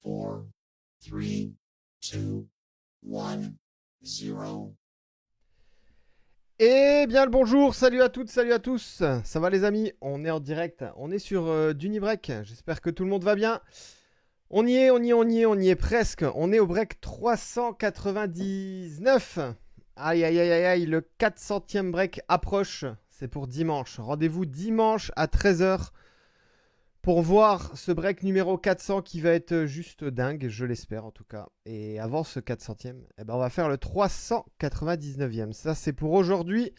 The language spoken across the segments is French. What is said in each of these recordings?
4, 3, 2, 1, 0. Eh bien le bonjour, salut à toutes, salut à tous. Ça va les amis? On est en direct, on est sur Dunibreak. J'espère que tout le monde va bien. On y est, on y est presque. On est au break 399. Aïe aïe aïe aïe aïe, le 400e break approche. C'est pour dimanche. Rendez-vous dimanche à 13h pour voir ce break numéro 400 qui va être juste dingue, je l'espère en tout cas. Et avant ce 400e, eh ben on va faire le 399e. Ça c'est pour aujourd'hui.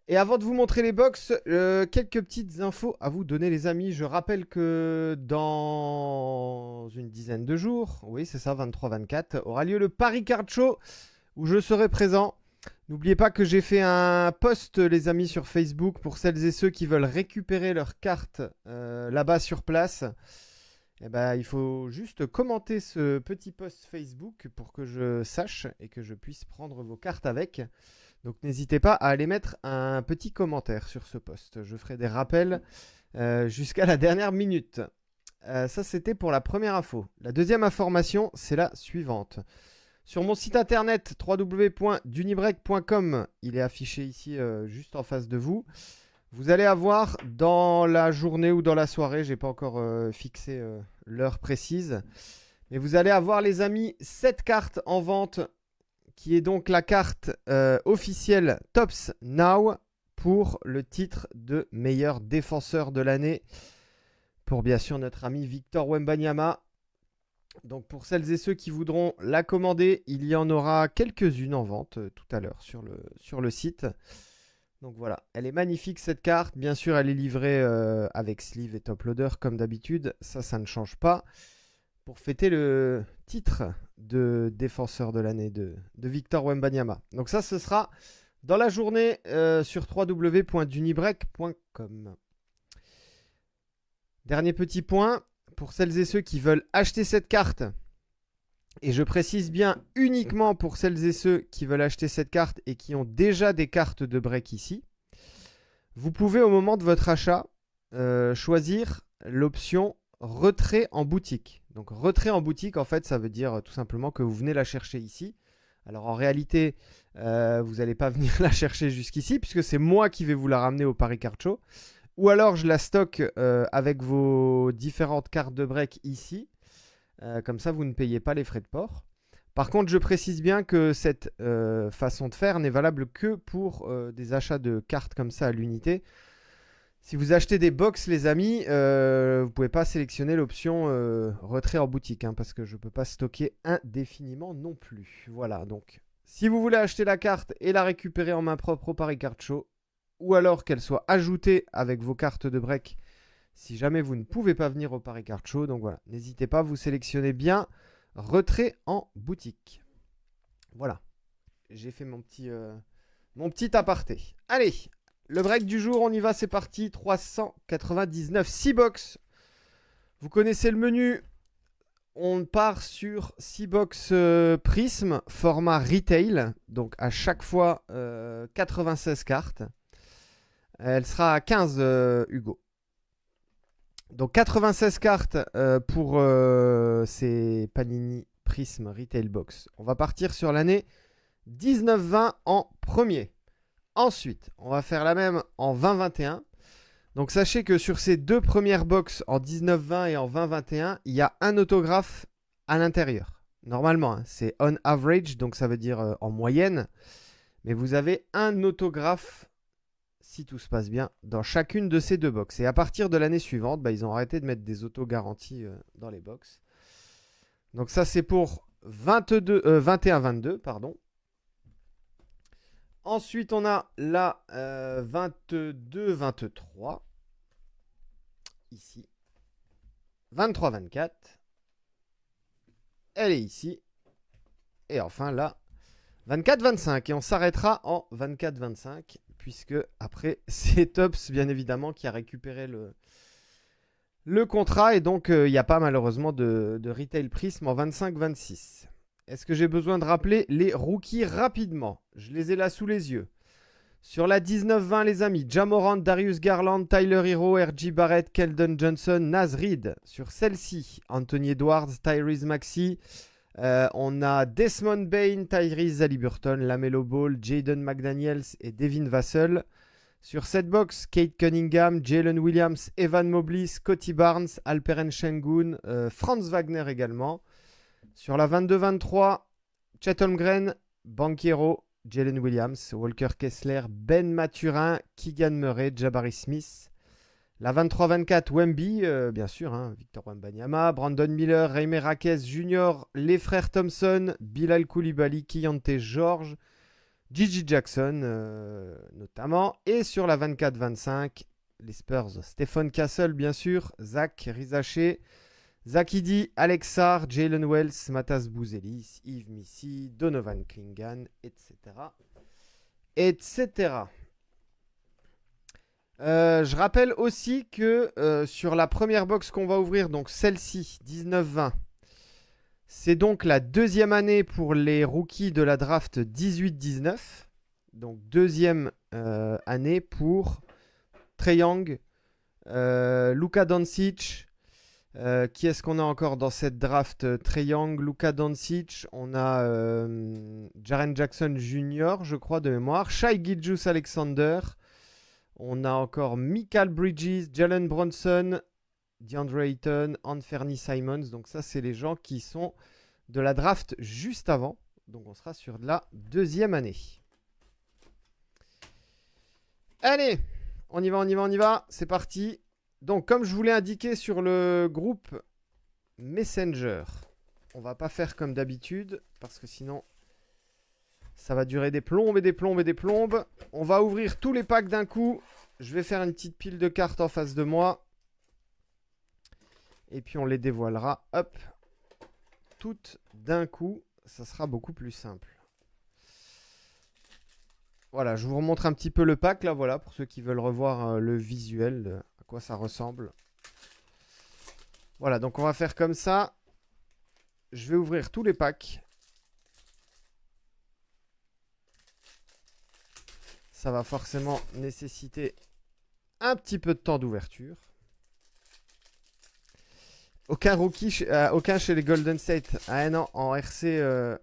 Et avant de vous montrer les box, quelques petites infos à vous donner les amis. Je rappelle que dans une dizaine de jours, oui c'est ça, 23-24, aura lieu le Paris Card Show où je serai présent. N'oubliez pas que j'ai fait un post les amis sur Facebook pour celles et ceux qui veulent récupérer leurs cartes là-bas sur place. Eh ben, il faut juste commenter ce petit post Facebook pour que je sache et que je puisse prendre vos cartes avec. Donc n'hésitez pas à aller mettre un petit commentaire sur ce post. Je ferai des rappels jusqu'à la dernière minute. Ça, c'était pour la première info. La deuxième information, c'est la suivante. Sur mon site internet www.dunibreak.com, il est affiché ici juste en face de vous. Vous allez avoir dans la journée ou dans la soirée, j'ai pas encore fixé l'heure précise, mais vous allez avoir les amis 7 cartes en vente qui est donc la carte officielle Tops Now pour le titre de meilleur défenseur de l'année pour bien sûr notre ami Victor Wembanyama. Donc pour celles et ceux qui voudront la commander, il y en aura quelques-unes en vente tout à l'heure sur le site. Donc voilà, elle est magnifique cette carte. Bien sûr, elle est livrée avec sleeve et top loader comme d'habitude. Ça ne change pas. Pour fêter le titre de défenseur de l'année de Victor Wembanyama. Donc ça, ce sera dans la journée sur www.dunibreak.com. Dernier petit point, pour celles et ceux qui veulent acheter cette carte, et je précise bien uniquement pour celles et ceux qui veulent acheter cette carte et qui ont déjà des cartes de break ici, vous pouvez au moment de votre achat choisir l'option retrait en boutique. Donc retrait en boutique, en fait, ça veut dire tout simplement que vous venez la chercher ici. Alors en réalité, vous n'allez pas venir la chercher jusqu'ici, puisque c'est moi qui vais vous la ramener au Paris Card Show. Ou alors je la stocke avec vos différentes cartes de break ici. Comme ça, vous ne payez pas les frais de port. Par contre, je précise bien que cette façon de faire n'est valable que pour des achats de cartes comme ça à l'unité. Si vous achetez des box, les amis, vous ne pouvez pas sélectionner l'option retrait en boutique, hein, parce que je ne peux pas stocker indéfiniment non plus. Voilà, donc si vous voulez acheter la carte et la récupérer en main propre au Paris Card Show, ou alors qu'elle soit ajoutée avec vos cartes de break, si jamais vous ne pouvez pas venir au Paris Card Show, donc voilà, n'hésitez pas, vous sélectionnez bien retrait en boutique. Voilà, j'ai fait mon petit aparté. Allez, le break du jour, on y va, c'est parti. 399, 6 box. Vous connaissez le menu. On part sur 6 box Prism, format retail. Donc à chaque fois 96 cartes. Elle sera à 15 Hugo. Donc 96 cartes pour ces Panini Prism Retail Box. On va partir sur l'année 19-20 en premier. Ensuite, on va faire la même en 20-21. Donc sachez que sur ces deux premières box en 19-20 et en 20-21, il y a un autographe à l'intérieur. Normalement, hein, c'est on average, donc ça veut dire en moyenne. Mais vous avez un autographe, si tout se passe bien, dans chacune de ces deux box. Et à partir de l'année suivante, ils ont arrêté de mettre des auto-garanties dans les box. Donc ça, c'est pour 21-22, pardon. Ensuite, on a la 22-23. Ici. 23-24. Elle est ici. Et enfin, là, 24-25. Et on s'arrêtera en 24-25. Puisque après, c'est Tops, bien évidemment, qui a récupéré le contrat. Et donc, il n'y a pas malheureusement de Retail Prism en 25-26. Est-ce que j'ai besoin de rappeler les rookies rapidement? Je les ai là sous les yeux. Sur la 19-20, les amis, Ja Morant, Darius Garland, Tyler Hero, R.J. Barrett, Keldon Johnson, Naz Reid. Sur celle-ci, Anthony Edwards, Tyrese Maxey. On a Desmond Bain, Tyrese Haliburton, LaMelo Ball, Jaden McDaniels et Devin Vassell. Sur cette box, Kate Cunningham, Jalen Williams, Evan Mobley, Scotty Barnes, Alperen Sengun, Franz Wagner également. Sur la 22-23, Chet Holmgren, Banchero, Jalen Williams, Walker Kessler, Ben Mathurin, Keegan Murray, Jabari Smith. La 23-24, Wemby, bien sûr, hein, Victor Wembanyama, Brandon Miller, Jaime Raquez Jr., les frères Thompson, Bilal Koulibaly, Keyonte George, Gigi Jackson notamment. Et sur la 24-25, les Spurs, Stephen Castle, bien sûr, Zach Rizaché, Zach Edey, Alex Sarr, Jalen Wells, Matas Bouzelis, Yves Missy, Donovan Klingan, etc. etc. Je rappelle aussi que sur la première box qu'on va ouvrir, donc celle-ci, 19-20, c'est donc la deuxième année pour les rookies de la draft 18-19. Donc deuxième année pour Trae Young, Luka Doncic. Qui est-ce qu'on a encore dans cette draft? Trae Young, Luka Doncic. On a Jaren Jackson Jr., je crois, de mémoire. Shai Gilgeous-Alexander. On a encore Mikal Bridges, Jalen Brunson, DeAndre Ayton, Anthony Simons. Donc ça, c'est les gens qui sont de la draft juste avant. Donc on sera sur de la deuxième année. Allez, on y va, on y va, on y va. C'est parti. Donc comme je vous l'ai indiqué sur le groupe Messenger, on va pas faire comme d'habitude parce que sinon ça va durer des plombes et des plombes et des plombes. On va ouvrir tous les packs d'un coup. Je vais faire une petite pile de cartes en face de moi. Et puis on les dévoilera. Hop. Toutes d'un coup. Ça sera beaucoup plus simple. Voilà, je vous remontre un petit peu le pack là. Voilà, pour ceux qui veulent revoir le visuel de à quoi ça ressemble. Voilà, donc on va faire comme ça. Je vais ouvrir tous les packs. Ça va forcément nécessiter un petit peu de temps d'ouverture. Aucun rookie, aucun chez les Golden State. Ah non, en RC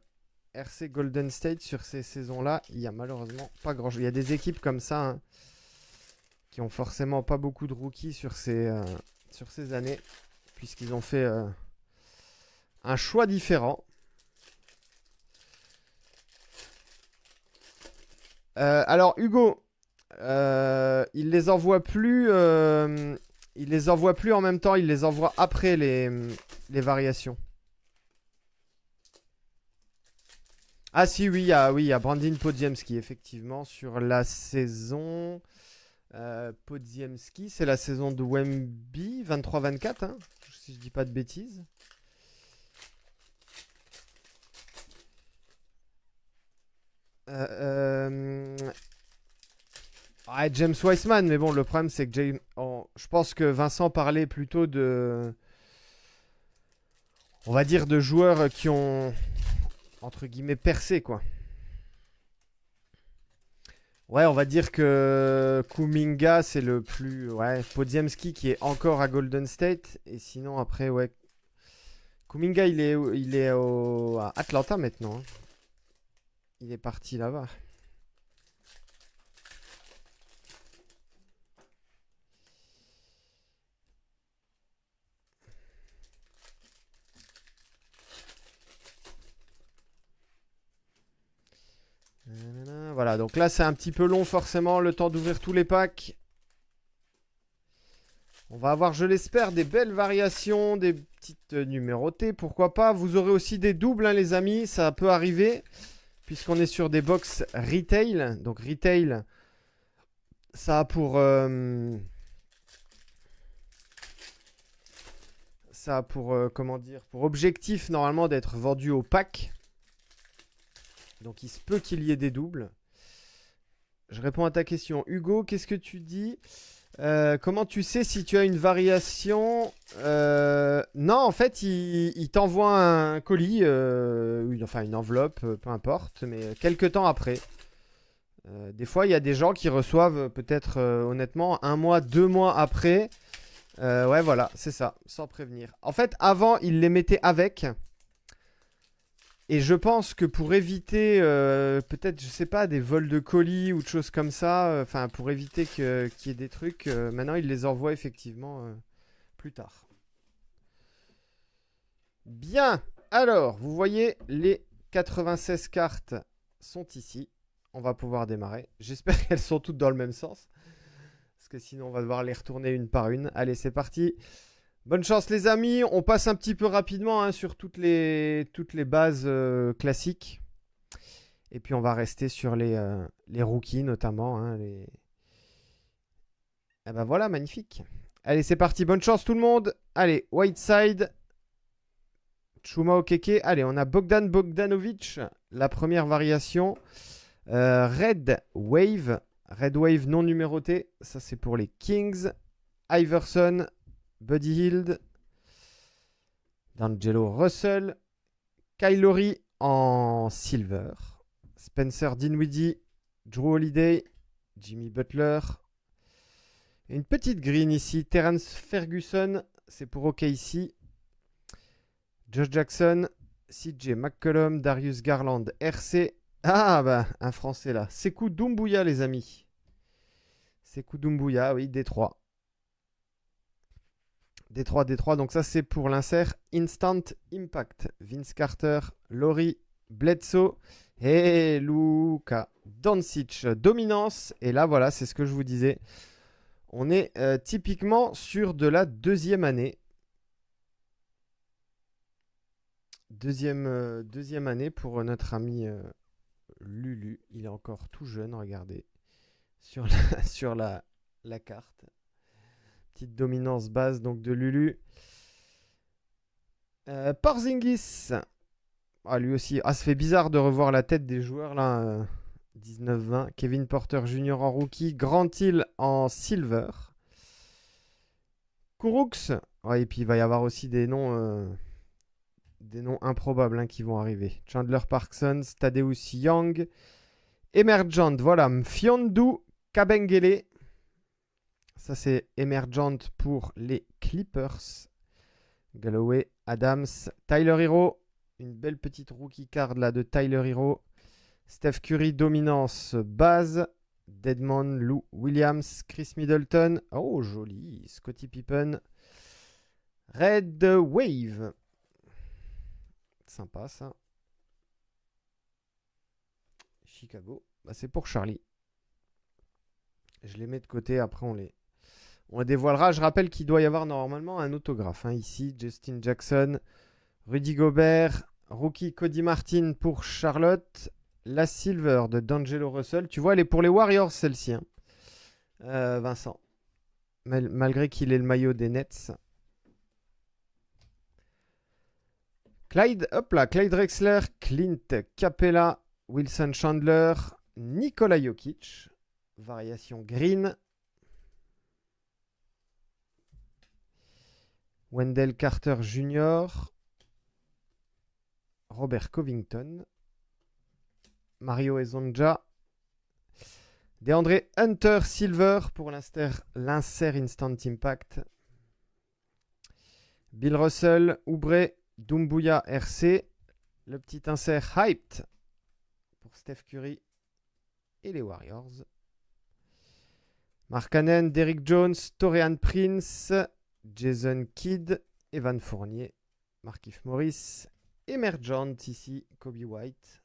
Golden State sur ces saisons-là, il y a malheureusement pas grand-chose. Il y a des équipes comme ça hein, qui ont forcément pas beaucoup de rookies sur ces années, puisqu'ils ont fait un choix différent. Alors Hugo, il les envoie plus. Il les envoie plus en même temps. Il les envoie après les variations. Ah si, oui, il y a Brandon Podziemski effectivement sur la saison. Podziemski, c'est la saison de Wemby 23-24, hein, si je dis pas de bêtises. James Wiseman, mais bon, le problème c'est que je pense que Vincent parlait plutôt de, on va dire, de joueurs qui ont entre guillemets percé quoi. Ouais, on va dire que Kuminga c'est le plus, ouais, Podziemski qui est encore à Golden State et sinon après ouais, Kuminga il est à Atlanta maintenant. Hein. Il est parti là-bas. Voilà, donc là c'est un petit peu long forcément, le temps d'ouvrir tous les packs. On va avoir, je l'espère, des belles variations, des petites numérotées, pourquoi pas. Vous aurez aussi des doubles, hein, les amis, ça peut arriver, puisqu'on est sur des box retail. Donc retail, ça a pour... comment dire, pour objectif normalement d'être vendu au pack. Donc il se peut qu'il y ait des doubles. Je réponds à ta question. Hugo, qu'est-ce que tu dis? Comment tu sais si tu as une variation? Non, en fait, il t'envoie un colis, enfin une enveloppe, peu importe, mais quelques temps après. Des fois, il y a des gens qui reçoivent peut-être, honnêtement, 1 mois, 2 mois après. Ouais, voilà, c'est ça, sans prévenir. En fait, avant, ils les mettaient avec. Et je pense que pour éviter, peut-être, je sais pas, des vols de colis ou de choses comme ça, enfin, pour éviter qu'il y ait des trucs, maintenant, ils les envoient effectivement plus tard. Bien, alors, vous voyez, les 96 cartes sont ici. On va pouvoir démarrer. J'espère qu'elles sont toutes dans le même sens. Parce que sinon, on va devoir les retourner une par une. Allez, c'est parti. Bonne chance, les amis. On passe un petit peu rapidement hein, sur toutes les bases classiques. Et puis, on va rester sur les rookies, notamment. Hein, Ah ben voilà, magnifique. Allez, c'est parti. Bonne chance, tout le monde. Allez, Whiteside. Chuma Okeke. Allez, on a Bogdan Bogdanovic. La première variation. Red Wave. Red Wave non numéroté. Ça, c'est pour les Kings. Iverson. Buddy Hield. D'Angelo Russell. Kylori en silver. Spencer Dinwiddie. Drew Holiday. Jimmy Butler. Et une petite green ici. Terence Ferguson. C'est pour OKC. Josh Jackson. CJ McCollum. Darius Garland. RC. Ah, bah, un français là. Sekou Doumbouya, les amis. Sekou Doumbouya, oui, Détroit. Détroit. Donc, ça, c'est pour l'insert Instant Impact. Vince Carter, Laurie, Bledsoe et Luka Doncic. Dominance. Et là, voilà, c'est ce que je vous disais. On est typiquement sur de la deuxième année. Deuxième année pour notre ami Lulu. Il est encore tout jeune, regardez. Sur la carte. Petite dominance base donc de Lulu. Porzingis. Ah, lui aussi. Ah, ça fait bizarre de revoir la tête des joueurs là. 19-20. Kevin Porter Jr. en rookie. Grant Hill en silver. Kourouks. Ouais, et puis il va y avoir aussi des noms improbables hein, qui vont arriver. Chandler Parsons, Tadeusz Young. Emergent, voilà. Mfiondu Kabengele. Ça, c'est Emergent pour les Clippers. Galloway, Adams, Tyler Hero. Une belle petite rookie card là de Tyler Hero. Steph Curry, dominance base. Deadman, Lou Williams, Chris Middleton. Oh, joli. Scottie Pippen. Red Wave. Sympa ça. Chicago. Bah, c'est pour Charlie. Je les mets de côté. Après, on les dévoilera. Je rappelle qu'il doit y avoir normalement un autographe. Hein, ici, Justin Jackson, Rudy Gobert, rookie Cody Martin pour Charlotte. La silver de D'Angelo Russell. Tu vois, elle est pour les Warriors, celle-ci. Hein. Vincent. Malgré qu'il ait le maillot des Nets. Clyde Drexler, Clint Capella, Wilson Chandler, Nikola Jokic. Variation green. Wendell Carter Jr. Robert Covington. Mario Ezonja. DeAndre Hunter Silver pour l'insert Instant Impact. Bill Russell, Oubre, Doumbouya RC. Le petit insert Hyped pour Steph Curry et les Warriors. Markkanen, Derrick Jones, Taurean Prince, Jason Kidd, Evan Fournier, Markieff Morris, Emergent ici, Kobe White.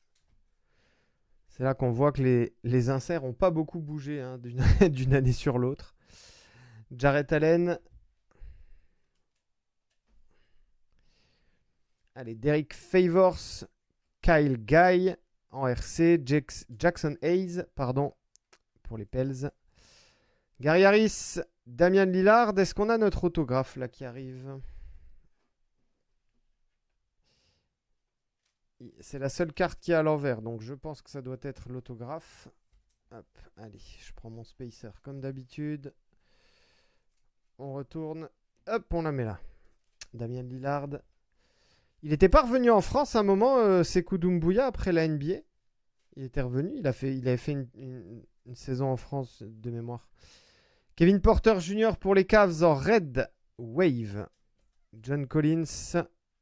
C'est là qu'on voit que les inserts n'ont pas beaucoup bougé hein, d'une année sur l'autre. Jarrett Allen. Allez, Derek Favors, Kyle Guy en RC, Jackson Hayes, pardon, pour les Pels. Gary Harris, Damian Lillard. Est-ce qu'on a notre autographe là qui arrive? C'est la seule carte qui est à l'envers, donc je pense que ça doit être l'autographe. Hop, allez, je prends mon spacer comme d'habitude. On retourne. Hop, on la met là. Damian Lillard. Il n'était pas revenu en France à un moment, Sekou Doumbouya, après la NBA. Il était revenu. Il avait fait une saison en France de mémoire. Kevin Porter Jr. pour les Cavs en Red Wave. John Collins,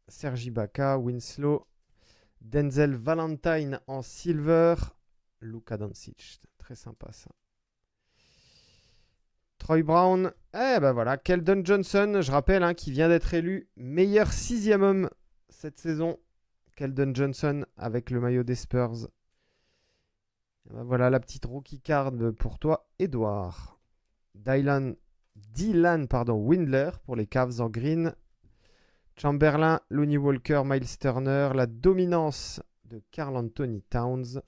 Serge Ibaka, Winslow, Denzel Valentine en Silver, Luka Doncic. Très sympa ça. Troy Brown. Eh ben voilà, Keldon Johnson, je rappelle, hein, qui vient d'être élu meilleur 6e homme cette saison. Keldon Johnson avec le maillot des Spurs. Eh ben voilà la petite rookie card pour toi, Edouard. Dylan Windler pour les Cavs en green. Chamberlain, Lonnie Walker, Miles Turner. La dominance de Karl Anthony Towns.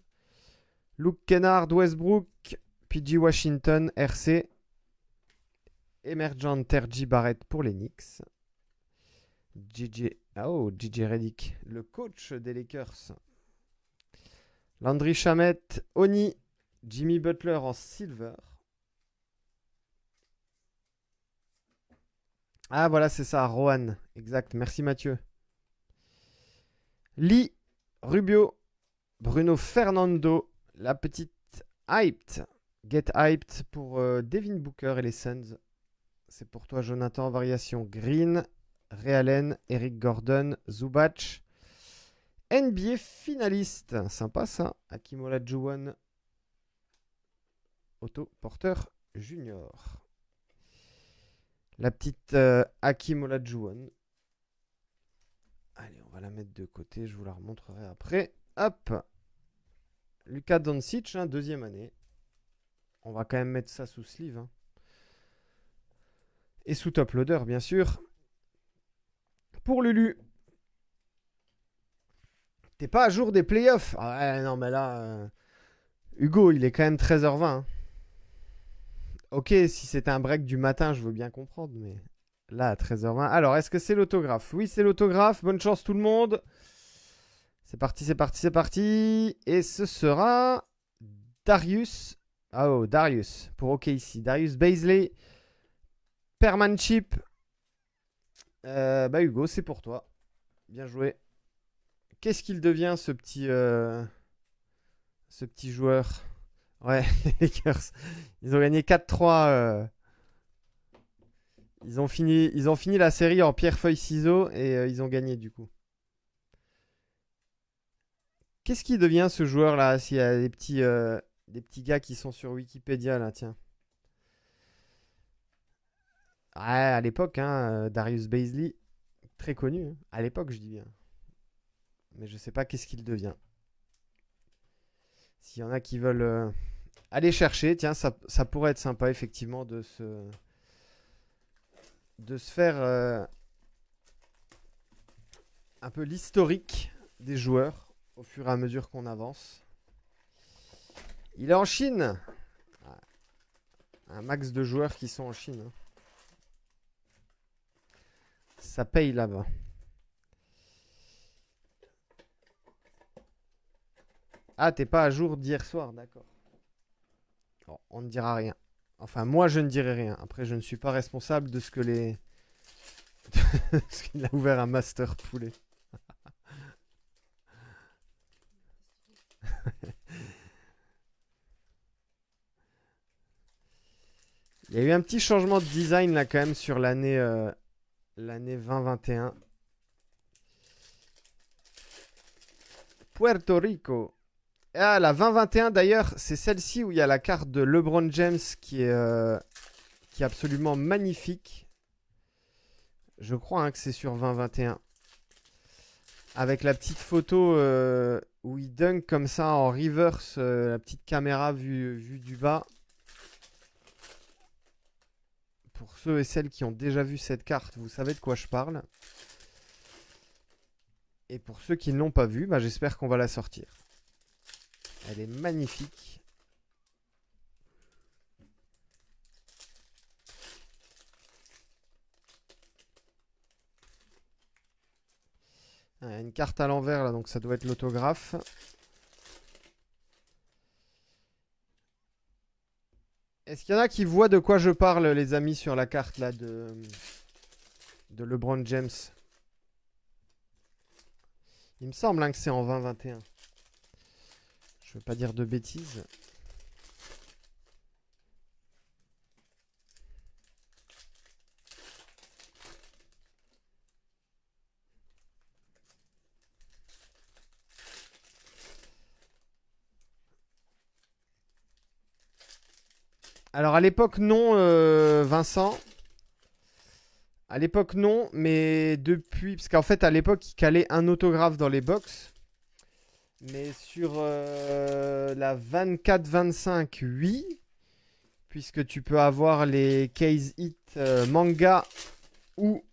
Luke Kennard, Westbrook. PG Washington, RC. Emergent Terji Barrett pour les Knicks. JJ Redick, le coach des Lakers. Landry Shamet, Oni. Jimmy Butler en silver. Ah voilà, c'est ça, Rohan. Exact, merci Mathieu. Lee, Rubio, Bruno Fernando, la petite hyped. Get hyped pour Devin Booker et les Suns. C'est pour toi, Jonathan, variation Green, Ray Allen, Eric Gordon, Zubac. NBA finaliste, sympa ça. Hakeem Olajuwon, Otto Porter Junior. La petite Hakeem Olajuwon. Allez, on va la mettre de côté, je vous la remontrerai après. Hop. Luka Doncic, hein, 2e année. On va quand même mettre ça sous sleeve. Hein. Et sous top loader, bien sûr. Pour Lulu. T'es pas à jour des playoffs. Ah ouais, non, mais là... Hugo, il est quand même 13h20. Hein. Ok, si c'était un break du matin, je veux bien comprendre, mais... Là, à 13h20. Alors, est-ce que c'est l'autographe? Oui, c'est l'autographe. Bonne chance tout le monde. C'est parti, c'est parti, c'est parti. Et ce sera... Darius. Oh, Darius. Pour OKC. Darius Baisley. Permanchip. Bah Hugo, c'est pour toi. Bien joué. Qu'est-ce qu'il devient ce petit joueur? Ouais, les Lakers. Ils ont gagné 4-3. Ils ont fini la série en pierre feuille ciseaux et ils ont gagné du coup. Qu'est-ce qui devient ce joueur là? S'il y a des petits gars qui sont sur Wikipédia là, tiens. Ouais, à l'époque, hein, Darius Baisley, très connu. Hein. À l'époque, je dis bien. Mais je sais pas qu'est-ce qu'il devient. S'il y en a qui veulent aller chercher, tiens, ça pourrait être sympa effectivement de se faire un peu l'historique des joueurs au fur et à mesure qu'on avance. Il est en Chine. Un max de joueurs qui sont en Chine. Hein. Ça paye là-bas. Ah, t'es pas à jour d'hier soir, d'accord. Bon, on ne dira rien. Enfin, moi, je ne dirai rien. Après, je ne suis pas responsable de ce que les... Parce qu'il a ouvert un master poulet. Il y a eu un petit changement de design là quand même sur l'année 2021. Puerto Rico. Ah, la 2021 d'ailleurs, c'est celle-ci où il y a la carte de LeBron James qui est absolument magnifique. Je crois hein, que c'est sur 2021. Avec la petite photo où il dunk comme ça en reverse, la petite caméra vue du bas. Pour ceux et celles qui ont déjà vu cette carte, vous savez de quoi je parle. Et pour ceux qui ne l'ont pas vue, bah, j'espère qu'on va la sortir. Elle est magnifique. Il y a une carte à l'envers là, donc ça doit être l'autographe. Est-ce qu'il y en a qui voient de quoi je parle, les amis, sur la carte là de LeBron James? Il me semble hein, que c'est en 2021. Je veux pas dire de bêtises. Alors à l'époque non, Vincent. À l'époque non, mais depuis, parce qu'en fait à l'époque il calait un autographe dans les box. Mais sur la 24-25, oui. Puisque tu peux avoir les case hit manga ou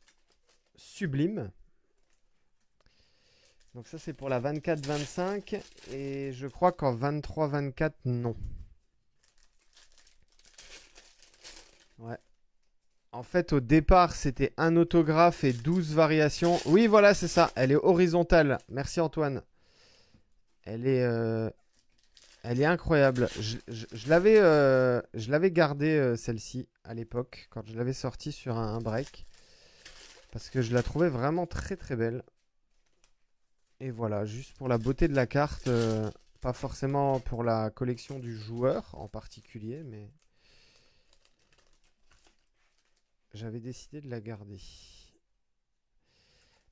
sublime. Donc ça c'est pour la 24-25. Et je crois qu'en 23-24, non. Ouais. En fait, au départ, c'était un autographe et 12 variations. Oui, voilà, c'est ça. Elle est horizontale. Merci Antoine. Elle est incroyable. Je l'avais gardée, celle-ci, à l'époque, quand je l'avais sortie sur un break. Parce que je la trouvais vraiment très très belle. Et voilà, juste pour la beauté de la carte. Pas forcément pour la collection du joueur en particulier, mais j'avais décidé de la garder.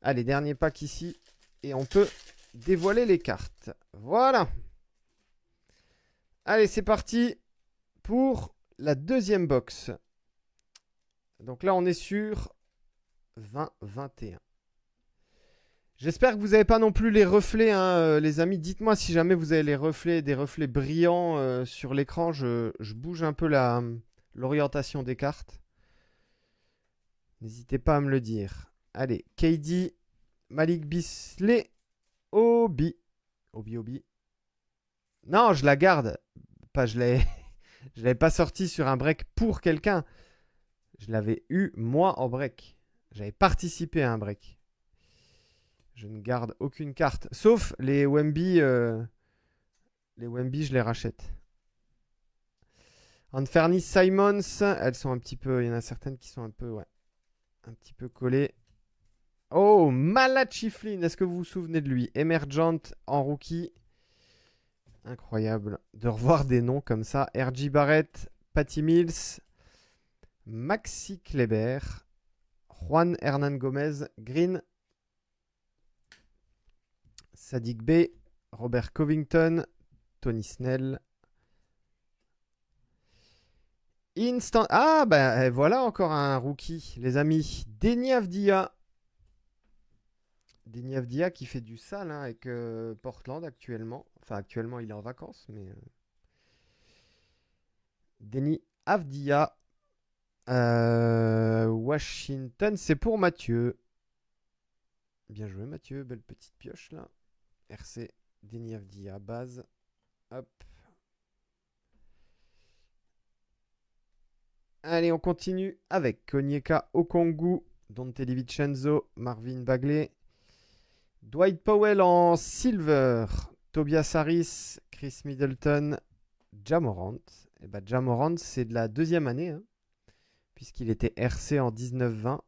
Allez, dernier pack ici. Et on peut dévoiler les cartes. Voilà. Allez, c'est parti pour la deuxième box. Donc là, on est sur 20-21. J'espère que vous n'avez pas non plus les reflets, hein, les amis. Dites-moi si jamais vous avez les reflets, des reflets brillants sur l'écran. Je bouge un peu l'orientation des cartes. N'hésitez pas à me le dire. Allez, KD, Malik Beasley, Obi. Obi. Non, je la garde. Pas, je l'avais pas sorti sur un break pour quelqu'un. Je l'avais eu moi en break. J'avais participé à un break. Je ne garde aucune carte. Sauf les Wemby. Les Wemby, je les rachète. Anferni Simons, elles sont un petit peu. Il y en a certaines qui sont un peu, ouais, un petit peu collées. Oh, Malachi Flynn, est-ce que vous vous souvenez de lui? Emergent en rookie. Incroyable de revoir des noms comme ça. R.J. Barrett, Patty Mills, Maxi Kleber, Juan Hernan Gomez, Green, Sadiq Bey, Robert Covington, Tony Snell. Instant. Ah, bah voilà encore un rookie, les amis. Deni Avdia. Deni Avdia qui fait du sale hein, avec Portland actuellement. Enfin, actuellement, il est en vacances, mais. Deni Avdia. Washington, c'est pour Mathieu. Bien joué, Mathieu. Belle petite pioche là. RC, Deni Avdia, base. Hop. Allez, on continue avec Onyeka Okongwu, Dante DiVincenzo, Marvin Bagley, Dwight Powell en silver, Tobias Harris, Chris Middleton, Ja Morant. Et bah Ja Morant, c'est de la deuxième année, hein, puisqu'il était RC en 19-20.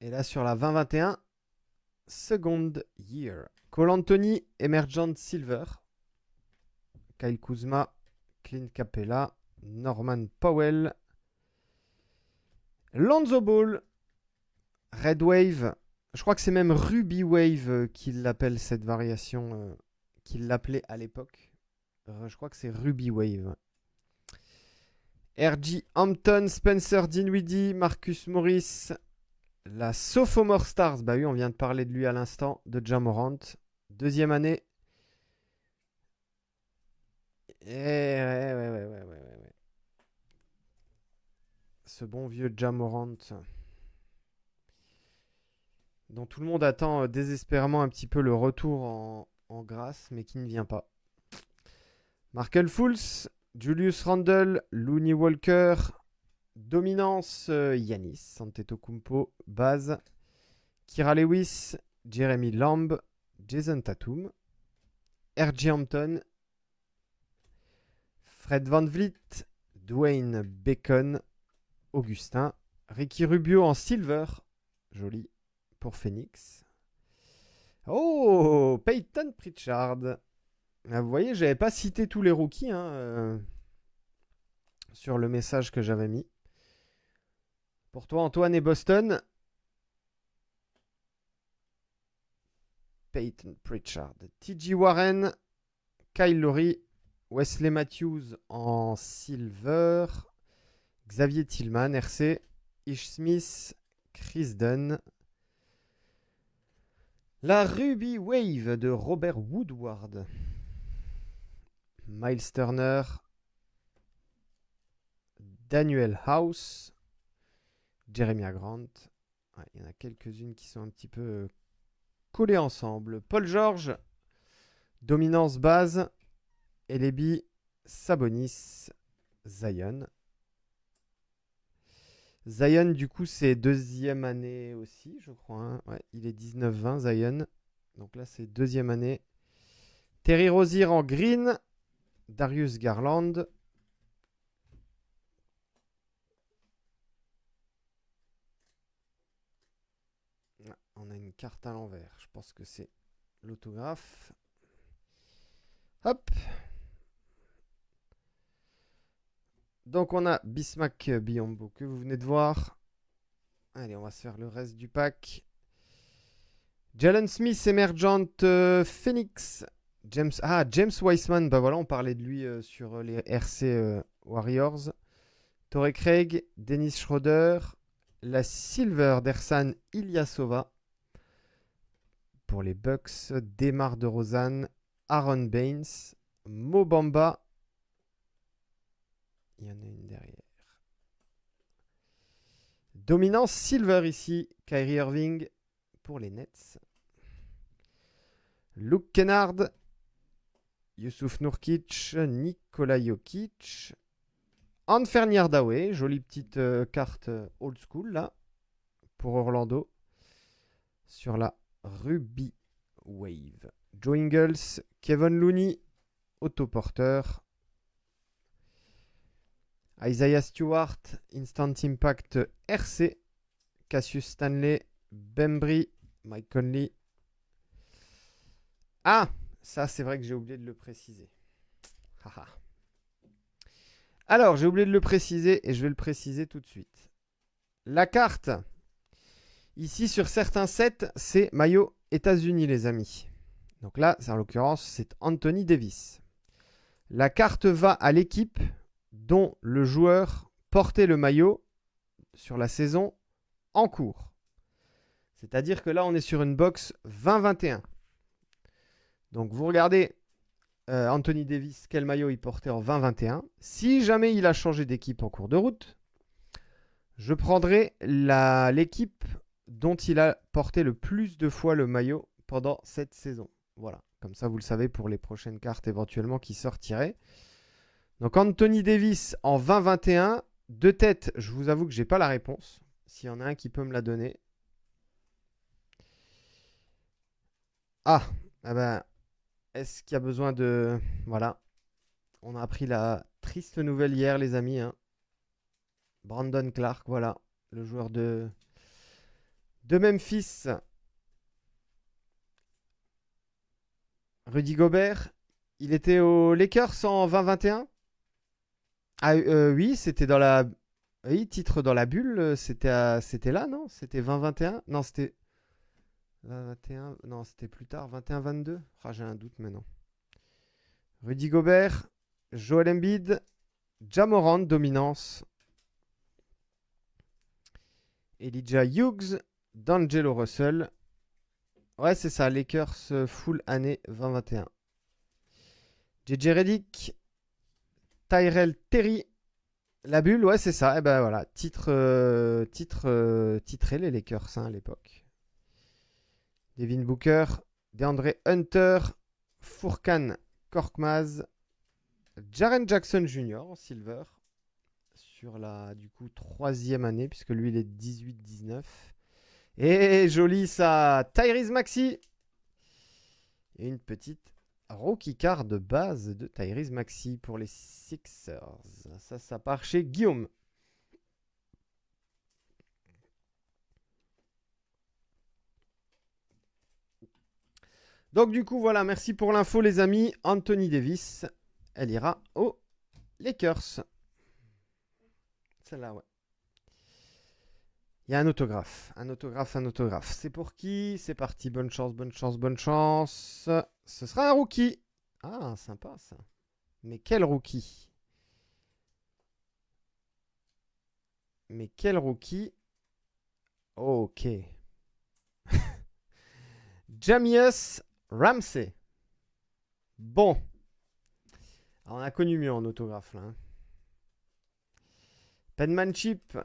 Et là, sur la 20-21, second year. Cole Anthony, Emergent Silver, Kyle Kuzma, Clint Capella, Norman Powell, Lonzo Ball, Red Wave. Je crois que c'est même Ruby Wave qu'il l'appelle cette variation, qu'il l'appelait à l'époque. Je crois que c'est Ruby Wave. R.J. Hampton, Spencer Dinwiddie, Marcus Morris, la Sophomore Stars. Bah oui, on vient de parler de lui à l'instant, de Ja Morant. Deuxième année. Ouais. Ce bon vieux Ja Morant, dont tout le monde attend désespérément un petit peu le retour en grâce, mais qui ne vient pas. Markel Fultz, Julius Randle, Looney Walker, dominance Giannis Antetokounmpo, base, Kira Lewis, Jeremy Lamb, Jason Tatum, R.J. Hampton, Fred VanVleet, Dwayne Bacon, Augustin, Ricky Rubio en silver, joli, pour Phoenix. Oh, Peyton Pritchard. Ah, vous voyez, j'avais pas cité tous les rookies hein, sur le message que j'avais mis. Pour toi, Antoine et Boston. Peyton Pritchard. T.J. Warren. Kyle Lowry. Wesley Matthews en silver. Xavier Tillman, RC. Ish Smith. Chris Dunn. La Ruby Wave de Robert Woodward. Miles Turner. Daniel House. Jeremiah Grant. Ouais, il y en a quelques-unes qui sont un petit peu collées ensemble. Paul George. Dominance base. Elebi. Sabonis. Zion. Zion, du coup, c'est deuxième année aussi, je crois. Hein. Ouais, il est 19-20, Zion. Donc là, c'est deuxième année. Terry Rozier en green. Darius Garland. On a une carte à l'envers. Je pense que c'est l'autographe. Hop. Donc on a Bismack Biyombo que vous venez de voir. Allez, on va se faire le reste du pack. Jalen Smith, Emergent Phoenix. James Wiseman. Bah voilà, on parlait de lui sur les RC Warriors. Torrey Craig, Dennis Schroeder. La Silver d'Ersan Ilyasova. Pour les Bucks, Demar DeRozan, Aaron Baines, Mo Bamba. Il y en a une derrière. Dominance Silver ici, Kyrie Irving pour les Nets. Luke Kennard, Youssouf Nourkic, Nikola Jokic, Anferni Hardaway, jolie petite carte old school là, pour Orlando, sur la Ruby Wave. Joe Ingles, Kevin Looney, autoporteur. Isaiah Stewart, Instant Impact RC, Cassius Stanley, Bembry, Mike Conley. Ah, ça c'est vrai que j'ai oublié de le préciser. Alors, j'ai oublié de le préciser et je vais le préciser tout de suite. La carte, ici sur certains sets, c'est maillot États-Unis les amis. Donc là, en l'occurrence, c'est Anthony Davis. La carte va à l'équipe dont le joueur portait le maillot sur la saison en cours. C'est-à-dire que là, on est sur une box 20-21. Donc, vous regardez Anthony Davis, quel maillot il portait en 20-21. Si jamais il a changé d'équipe en cours de route, je prendrai l'équipe dont il a porté le plus de fois le maillot pendant cette saison. Voilà, comme ça, vous le savez pour les prochaines cartes éventuellement qui sortiraient. Donc Anthony Davis en 20-21, de tête, je vous avoue que je n'ai pas la réponse. S'il y en a un qui peut me la donner. Ah ben, est-ce qu'il y a besoin de... Voilà. On a appris la triste nouvelle hier, les amis. Hein. Brandon Clark, voilà. Le joueur de Memphis. Rudy Gobert. Il était aux Lakers en 20-21. Ah oui, c'était dans la... Oui, titre dans la bulle. C'était là, non? C'était 20-21? Non, c'était... 21, non, c'était plus tard, 21-22. Ah, j'ai un doute maintenant. Rudy Gobert, Joel Embiid, Ja Morant, dominance. Elijah Hughes, D'Angelo Russell. Ouais, c'est ça, Lakers full année 2021. JJ Redick, Tyrell Terry, la bulle, ouais, c'est ça. Et ben voilà, titré les Lakers hein, à l'époque. Devin Booker, DeAndre Hunter, Furkan Korkmaz, Jaren Jackson Jr. en silver sur la du coup troisième année puisque lui il est 18-19. Et joli ça, Tyrese Maxey. Et une petite rookie card de base de Tyrese Maxey pour les Sixers. Ça part chez Guillaume. Donc du coup, voilà, merci pour l'info les amis. Anthony Davis, elle ira aux Lakers. Celle-là, ouais. Il y a un autographe, un autographe, un autographe. C'est pour qui? C'est parti, bonne chance, bonne chance, bonne chance. Ce sera un rookie. Ah, sympa ça. Mais quel rookie? Mais quel rookie? Ok. Jamius Ramsey. Bon. Alors, on a connu mieux en autographe là. Hein. Penmanship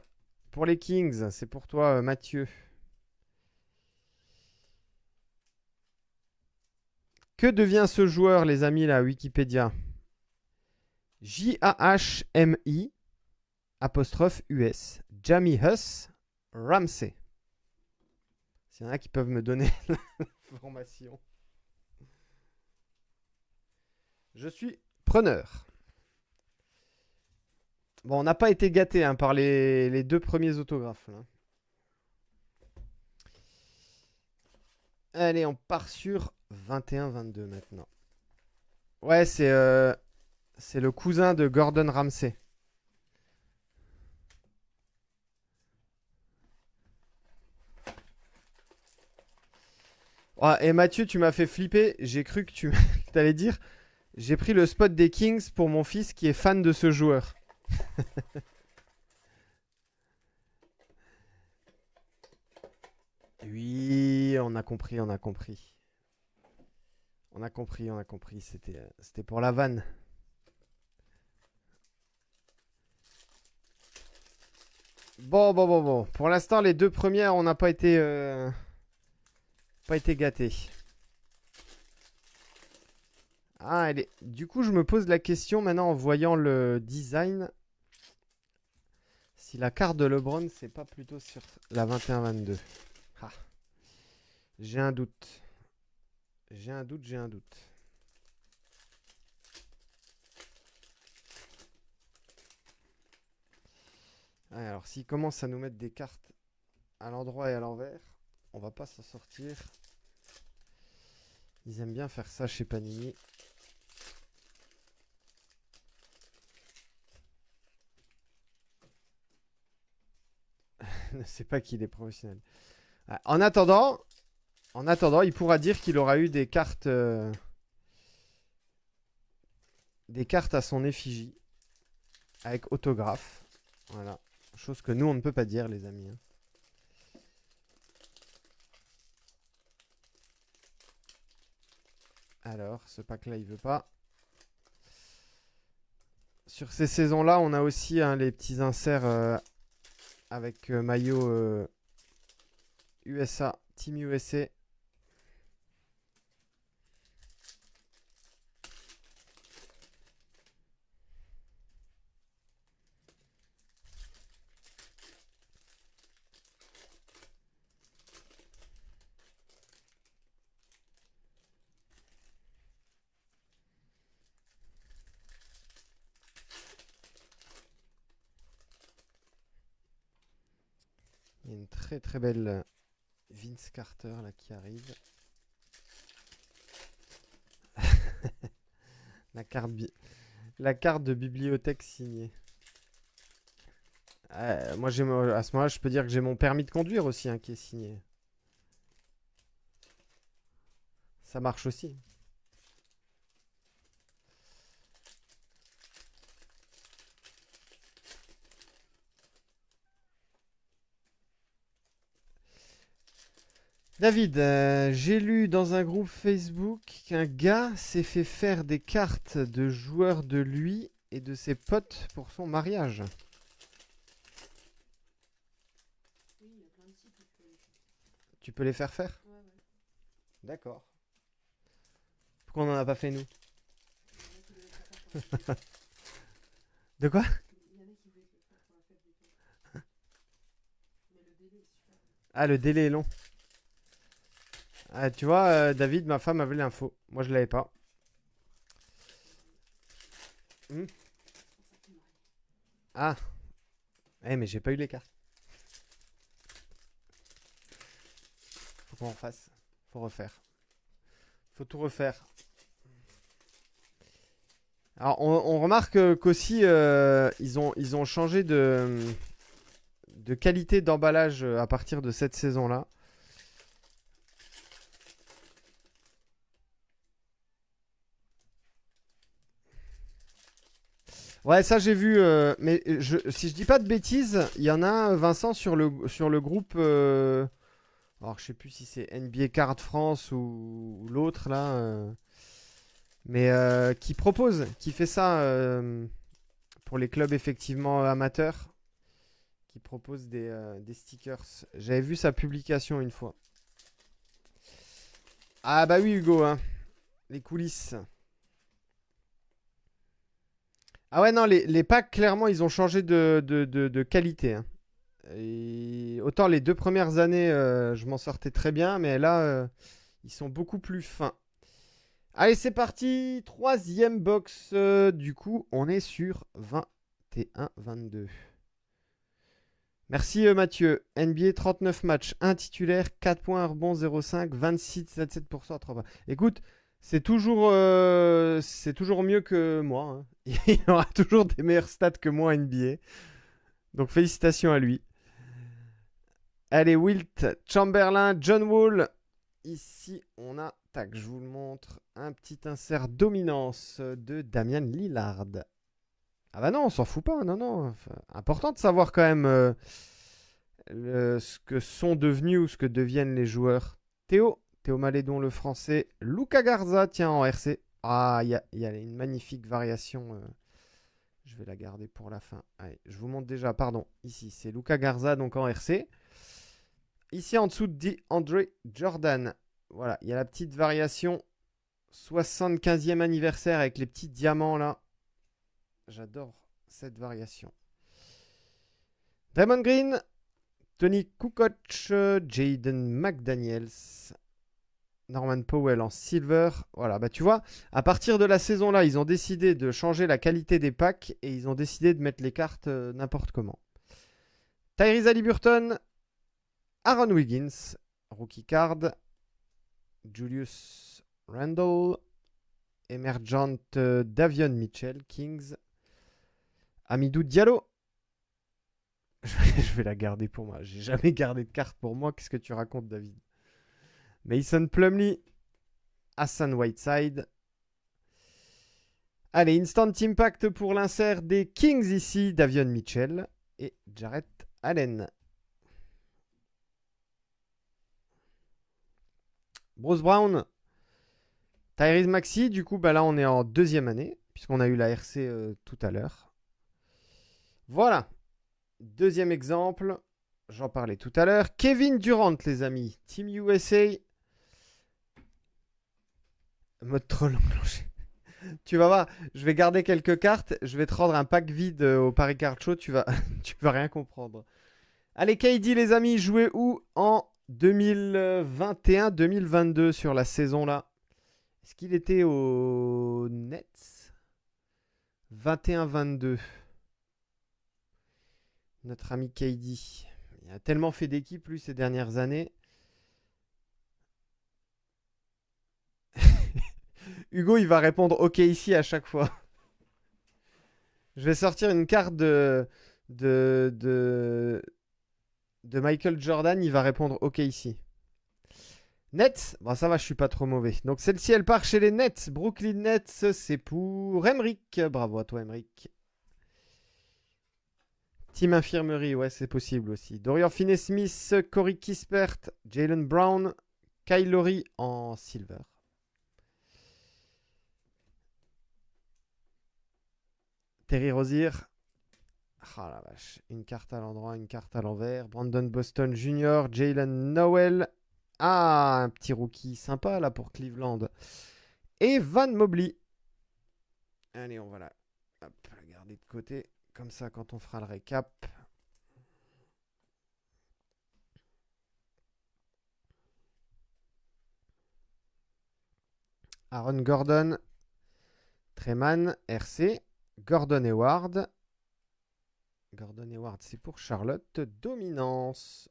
pour les Kings. C'est pour toi, Mathieu. Que devient ce joueur, les amis, là, Wikipédia? J-A-H-M-I apostrophe US. Jamius Ramsey. S'il y en a qui peuvent me donner l'information. Je suis preneur. Bon, on n'a pas été gâté hein, par les deux premiers autographes. Là. Allez, on part sur 21-22 maintenant. Ouais, c'est le cousin de Gordon Ramsay. Oh, et Mathieu, tu m'as fait flipper. J'ai cru que tu allais dire j'ai pris le spot des Kings pour mon fils qui est fan de ce joueur. Oui, on a compris, on a compris. On a compris, on a compris. C'était pour la vanne. Bon. Pour l'instant, les deux premières, on n'a pas été gâtés. Ah, du coup, je me pose la question maintenant en voyant le design. Si la carte de LeBron, c'est pas plutôt sur la 21-22. Ah. J'ai un doute. J'ai un doute. Alors, s'ils commencent à nous mettre des cartes à l'endroit et à l'envers, on va pas s'en sortir. Ils aiment bien faire ça chez Panini. Ne sais pas qu'il est professionnel. En attendant, il pourra dire qu'il aura eu des cartes à son effigie avec autographe. Voilà. Chose que nous, on ne peut pas dire, les amis. Hein. Alors, ce pack-là, il veut pas. Sur ces saisons-là, on a aussi hein, les petits inserts avec maillot USA, Team USA. Il y a une très très belle Vince Carter là qui arrive. la carte de bibliothèque signée. Moi, à ce moment-là, je peux dire que j'ai mon permis de conduire aussi hein, qui est signé. Ça marche aussi. David, j'ai lu dans un groupe Facebook qu'un gars s'est fait faire des cartes de joueurs de lui et de ses potes pour son mariage. Tu peux les faire faire? D'accord. Pourquoi on n'en a pas fait nous? De quoi? Ah, le délai est long. Ah, tu vois, David, ma femme avait l'info. Moi, je l'avais pas. Ah. Mais j'ai pas eu les cartes. Faut qu'on refasse. Faut refaire. Faut tout refaire. Alors, on remarque qu'aussi, ils ont changé de qualité d'emballage à partir de cette saison-là. Ouais, ça j'ai vu, mais si je dis pas de bêtises, il y en a un, Vincent, sur le groupe. Alors, je sais plus si c'est NBA Card France ou l'autre là, mais qui propose, qui fait ça pour les clubs effectivement amateurs, qui propose des stickers. J'avais vu sa publication une fois. Ah bah oui, Hugo, hein, les coulisses. Ah ouais, non, les packs, clairement, ils ont changé de qualité, hein. Et autant les 2 premières années, je m'en sortais très bien, mais là, ils sont beaucoup plus fins. Allez, c'est parti. Troisième box. Du coup, on est sur 21-22. Merci Mathieu. NBA 39 matchs, 1 titulaire, 4 points, rebond 0,5, 26,7% à 3 points. Écoute, c'est toujours mieux que moi, hein. Il aura toujours des meilleurs stats que moi en NBA. Donc félicitations à lui. Allez, Wilt, Chamberlain, John Wall. Ici, on a, tac, je vous le montre, un petit insert dominance de Damian Lillard. Ah bah non, on s'en fout pas, non, non. Enfin, important de savoir quand même ce que sont devenus ou ce que deviennent les joueurs. Théo Malédon le français. Luca Garza, tiens, en RC. Ah, il y a une magnifique variation. Je vais la garder pour la fin. Allez, je vous montre déjà, pardon. Ici, c'est Luca Garza, donc en RC. Ici, en dessous, DeAndre Jordan. Voilà, il y a la petite variation. 75e anniversaire avec les petits diamants là. J'adore cette variation. Draymond Green, Tony Kukoc, Jaden McDaniels, Norman Powell en silver. Voilà, bah tu vois, à partir de la saison là, ils ont décidé de changer la qualité des packs et ils ont décidé de mettre les cartes n'importe comment. Tyrese Haliburton, Aaron Wiggins, rookie card, Julius Randle, Emergent Davion Mitchell, Kings, Amidou Diallo. Je vais la garder pour moi. J'ai jamais gardé de carte pour moi. Qu'est-ce que tu racontes, David? Mason Plumlee, Hassan Whiteside. Allez, Instant Impact pour l'insert des Kings ici, Davion Mitchell et Jarrett Allen. Bruce Brown, Tyrese Maxey. Du coup, bah là, on est en deuxième année, puisqu'on a eu la RC tout à l'heure. Voilà. Deuxième exemple, j'en parlais tout à l'heure. Kevin Durant, les amis. Team USA. Mode troll enclenché. Tu vas voir, je vais garder quelques cartes. Je vais te rendre un pack vide au Paris Card Show. Tu vas rien comprendre. Allez, KD, les amis, jouez où en 2021-2022 sur la saison là? Est-ce qu'il était au Nets? 21-22. Notre ami KD. Il a tellement fait d'équipe, lui, ces dernières années. Hugo, il va répondre OK ici à chaque fois. Je vais sortir une carte de Michael Jordan. Il va répondre OK ici. Nets, bon ça va, je suis pas trop mauvais. Donc celle-ci, elle part chez les Nets. Brooklyn Nets, c'est pour Emric. Bravo à toi, Emric. Team Infirmerie, ouais, c'est possible aussi. Dorian Finney-Smith, Corey Kispert, Jalen Brown, Kyle Lowry en silver. Terry Rozier. Ah la vache. Une carte à l'endroit, une carte à l'envers. Brandon Boston Jr., Jalen Nowell. Ah, un petit rookie sympa là pour Cleveland. Et Van Mobley. Allez, on va la garder de côté. Comme ça, quand on fera le récap. Aaron Gordon. Treman, RC. Gordon Hayward. Gordon Hayward, c'est pour Charlotte. Dominance.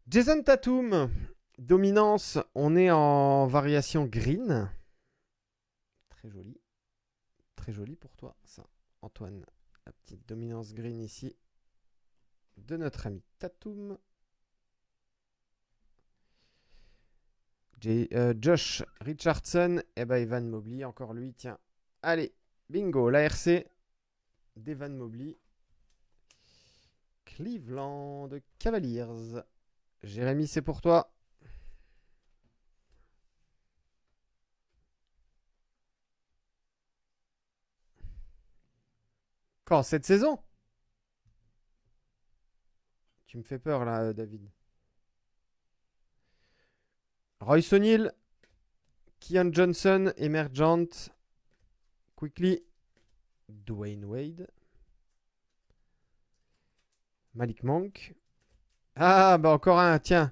Jason Tatum. Dominance, on est en variation green. Très joli. Très joli pour toi, ça, Antoine. La petite dominance green ici de notre ami Tatum. Josh Richardson, et ben Evan Mobley, encore lui, tiens. Allez, bingo, l'ARC d'Evan Mobley. Cleveland Cavaliers. Jérémy, c'est pour toi. Quand cette saison? Tu me fais peur là, David. Royce O'Neal, Keon Johnson, Emergent, Quickly, Dwayne Wade, Malik Monk. Ah, bah encore un, tiens.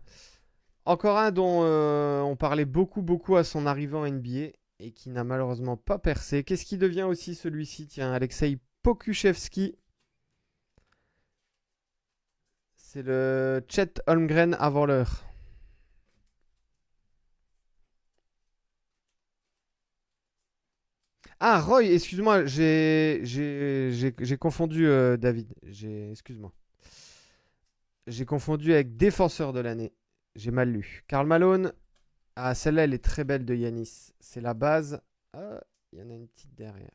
Encore un dont on parlait beaucoup à son arrivée en NBA et qui n'a malheureusement pas percé. Qu'est-ce qui devient aussi celui-ci? Tiens, Alexei Pokusevski. C'est le Chet Holmgren avant l'heure. Ah, Roy, excuse-moi, j'ai confondu, David. Excuse-moi. J'ai confondu avec défenseur de l'année. J'ai mal lu. Karl Malone. Ah, celle-là, elle est très belle de Yanis. C'est la base. Ah, il y en a une petite derrière.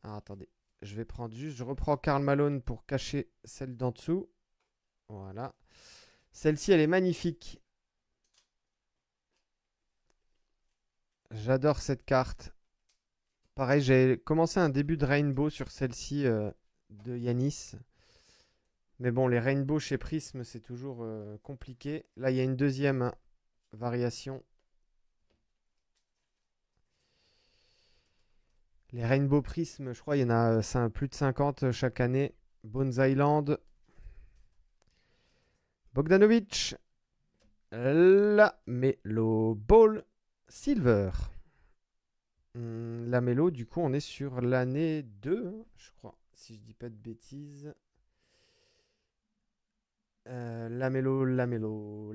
Ah, attendez. Je vais prendre juste. Je reprends Karl Malone pour cacher celle d'en dessous. Voilà. Celle-ci, elle est magnifique. J'adore cette carte. Pareil, j'ai commencé un début de Rainbow sur celle-ci de Yanis. Mais bon, les Rainbow chez Prism, c'est toujours compliqué. Là, il y a une deuxième variation. Les Rainbow Prism, je crois, il y en a plus de 50 chaque année. Bones Island. Bogdanovic. Lamelo Ball. Silver. Lamelo, du coup, on est sur l'année 2, je crois, si je dis pas de bêtises. Lamelo. Lamelo,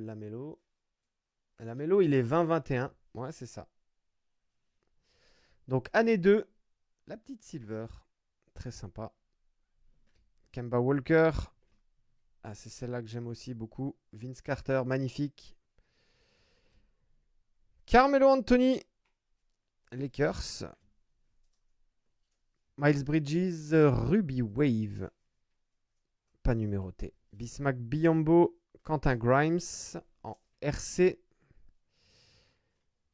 il est 20-21. Ouais, c'est ça. Donc, année 2, la petite Silver. Très sympa. Kemba Walker. Ah, c'est celle-là que j'aime aussi beaucoup. Vince Carter, magnifique. Carmelo Anthony. Lakers. Miles Bridges, Ruby Wave. Pas numéroté. Bismack Biyombo, Quentin Grimes en RC.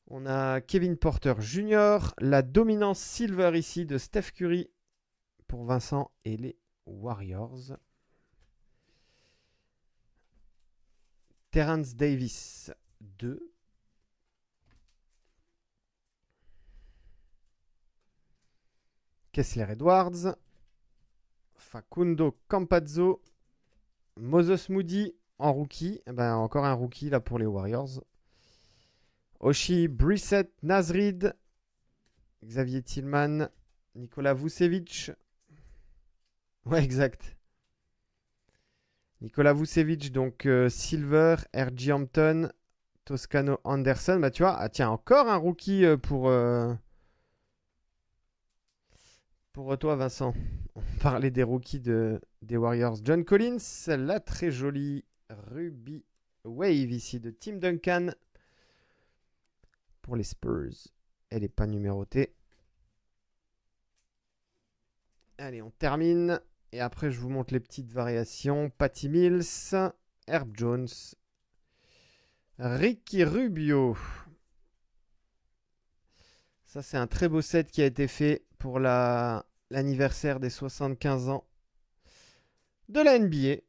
On a Kevin Porter Jr. La dominance silver ici de Steph Curry pour Vincent et les Warriors. Terrence Davis 2. Kessler Edwards. Facundo Campazzo. Moses Moody en rookie. Eh ben, encore un rookie là pour les Warriors. Oshie Brissett Nasrid. Xavier Tillman. Nikola Vucevic. Ouais, exact. Nikola Vucevic, donc Silver, R.J. Hampton, Toscano Anderson. Bah, tu vois, ah, tiens, encore un rookie pour toi, Vincent. On parlait des rookies des Warriors. John Collins, la très jolie Ruby Wave ici de Tim Duncan pour les Spurs. Elle n'est pas numérotée. Allez, on termine. Et après, je vous montre les petites variations. Patty Mills, Herb Jones, Ricky Rubio. Ça, c'est un très beau set qui a été fait pour l'anniversaire des 75 ans de la NBA.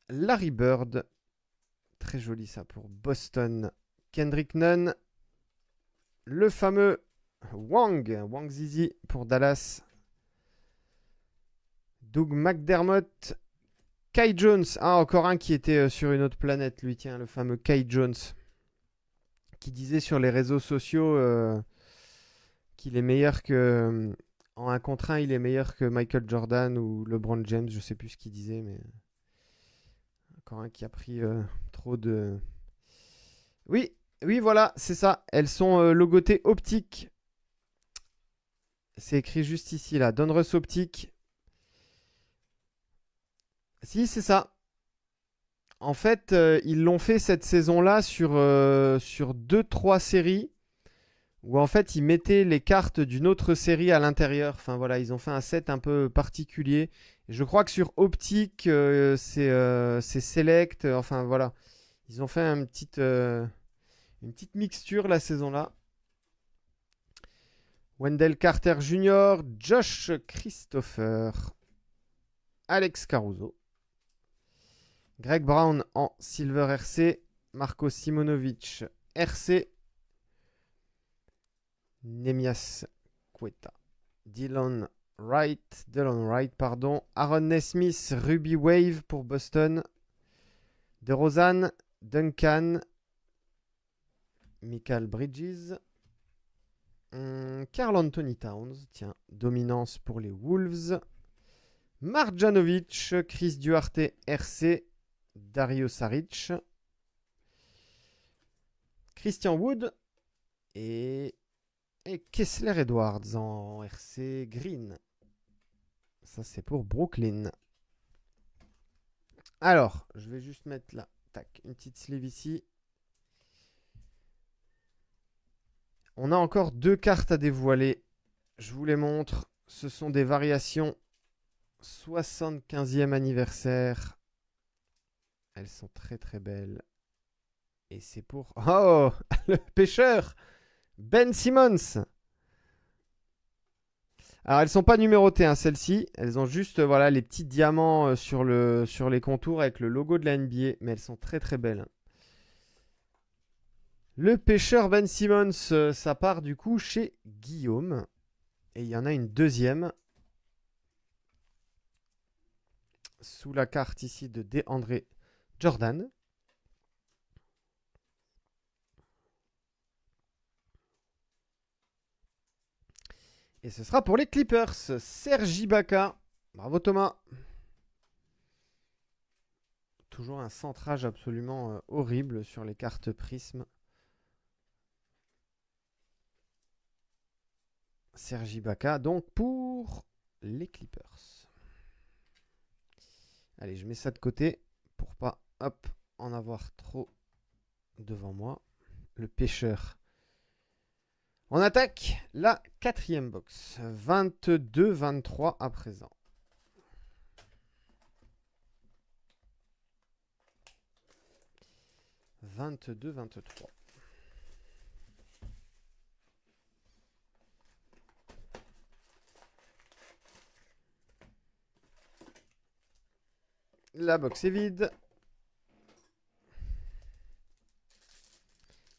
Larry Bird. Très joli ça pour Boston. Kendrick Nunn. Le fameux Wang Zizi pour Dallas. Doug McDermott. Kai Jones. Ah, encore un qui était sur une autre planète, lui, tiens, le fameux Kai Jones. Qui disait sur les réseaux sociaux qu'il est meilleur que. En 1 contre 1, il est meilleur que Michael Jordan ou LeBron James, je sais plus ce qu'il disait, mais. Encore un qui a pris trop de Oui, oui, voilà, c'est ça. Elles sont logotées optique. C'est écrit juste ici, là. Donruss optique. Si, c'est ça. En fait, ils l'ont fait cette saison-là sur 2-3 séries où en fait ils mettaient les cartes d'une autre série à l'intérieur. Enfin voilà, ils ont fait un set un peu particulier. Et je crois que sur Optique, c'est Select. Enfin voilà, ils ont fait une petite mixture la saison-là. Wendell Carter Jr., Josh Christopher, Alex Caruso, Greg Brown en Silver RC, Marco Simonovic RC, Nemias Quetta, Delon Wright, pardon, Aaron Nesmith, Ruby Wave pour Boston, DeRozan, Duncan, Michael Bridges, Karl Anthony Towns, tiens, dominance pour les Wolves, Marjanovic, Chris Duarte RC, Dario Saric, Christian Wood et Kessler Edwards en RC Green. Ça, c'est pour Brooklyn. Alors, je vais juste mettre là, tac, une petite sleeve ici. On a encore 2 cartes à dévoiler. Je vous les montre. Ce sont des variations 75e anniversaire. Elles sont très très belles. Et c'est pour... Oh, le pêcheur Ben Simmons. Alors, elles sont pas numérotées, hein, celles-ci. Elles ont juste voilà, les petits diamants sur les contours avec le logo de la NBA. Mais elles sont très très belles. Le pêcheur Ben Simmons, ça part du coup chez Guillaume. Et il y en a une deuxième. Sous la carte ici de DeAndre Jordan. Et ce sera pour les Clippers. Serge Ibaka. Bravo Thomas. Toujours un centrage absolument horrible sur les cartes Prism. Serge Ibaka, donc pour les Clippers. Allez, je mets ça de côté pour pas en avoir trop devant moi. Le pêcheur. On attaque la 4e box. 22-23 à présent. 22-23. La box est vide.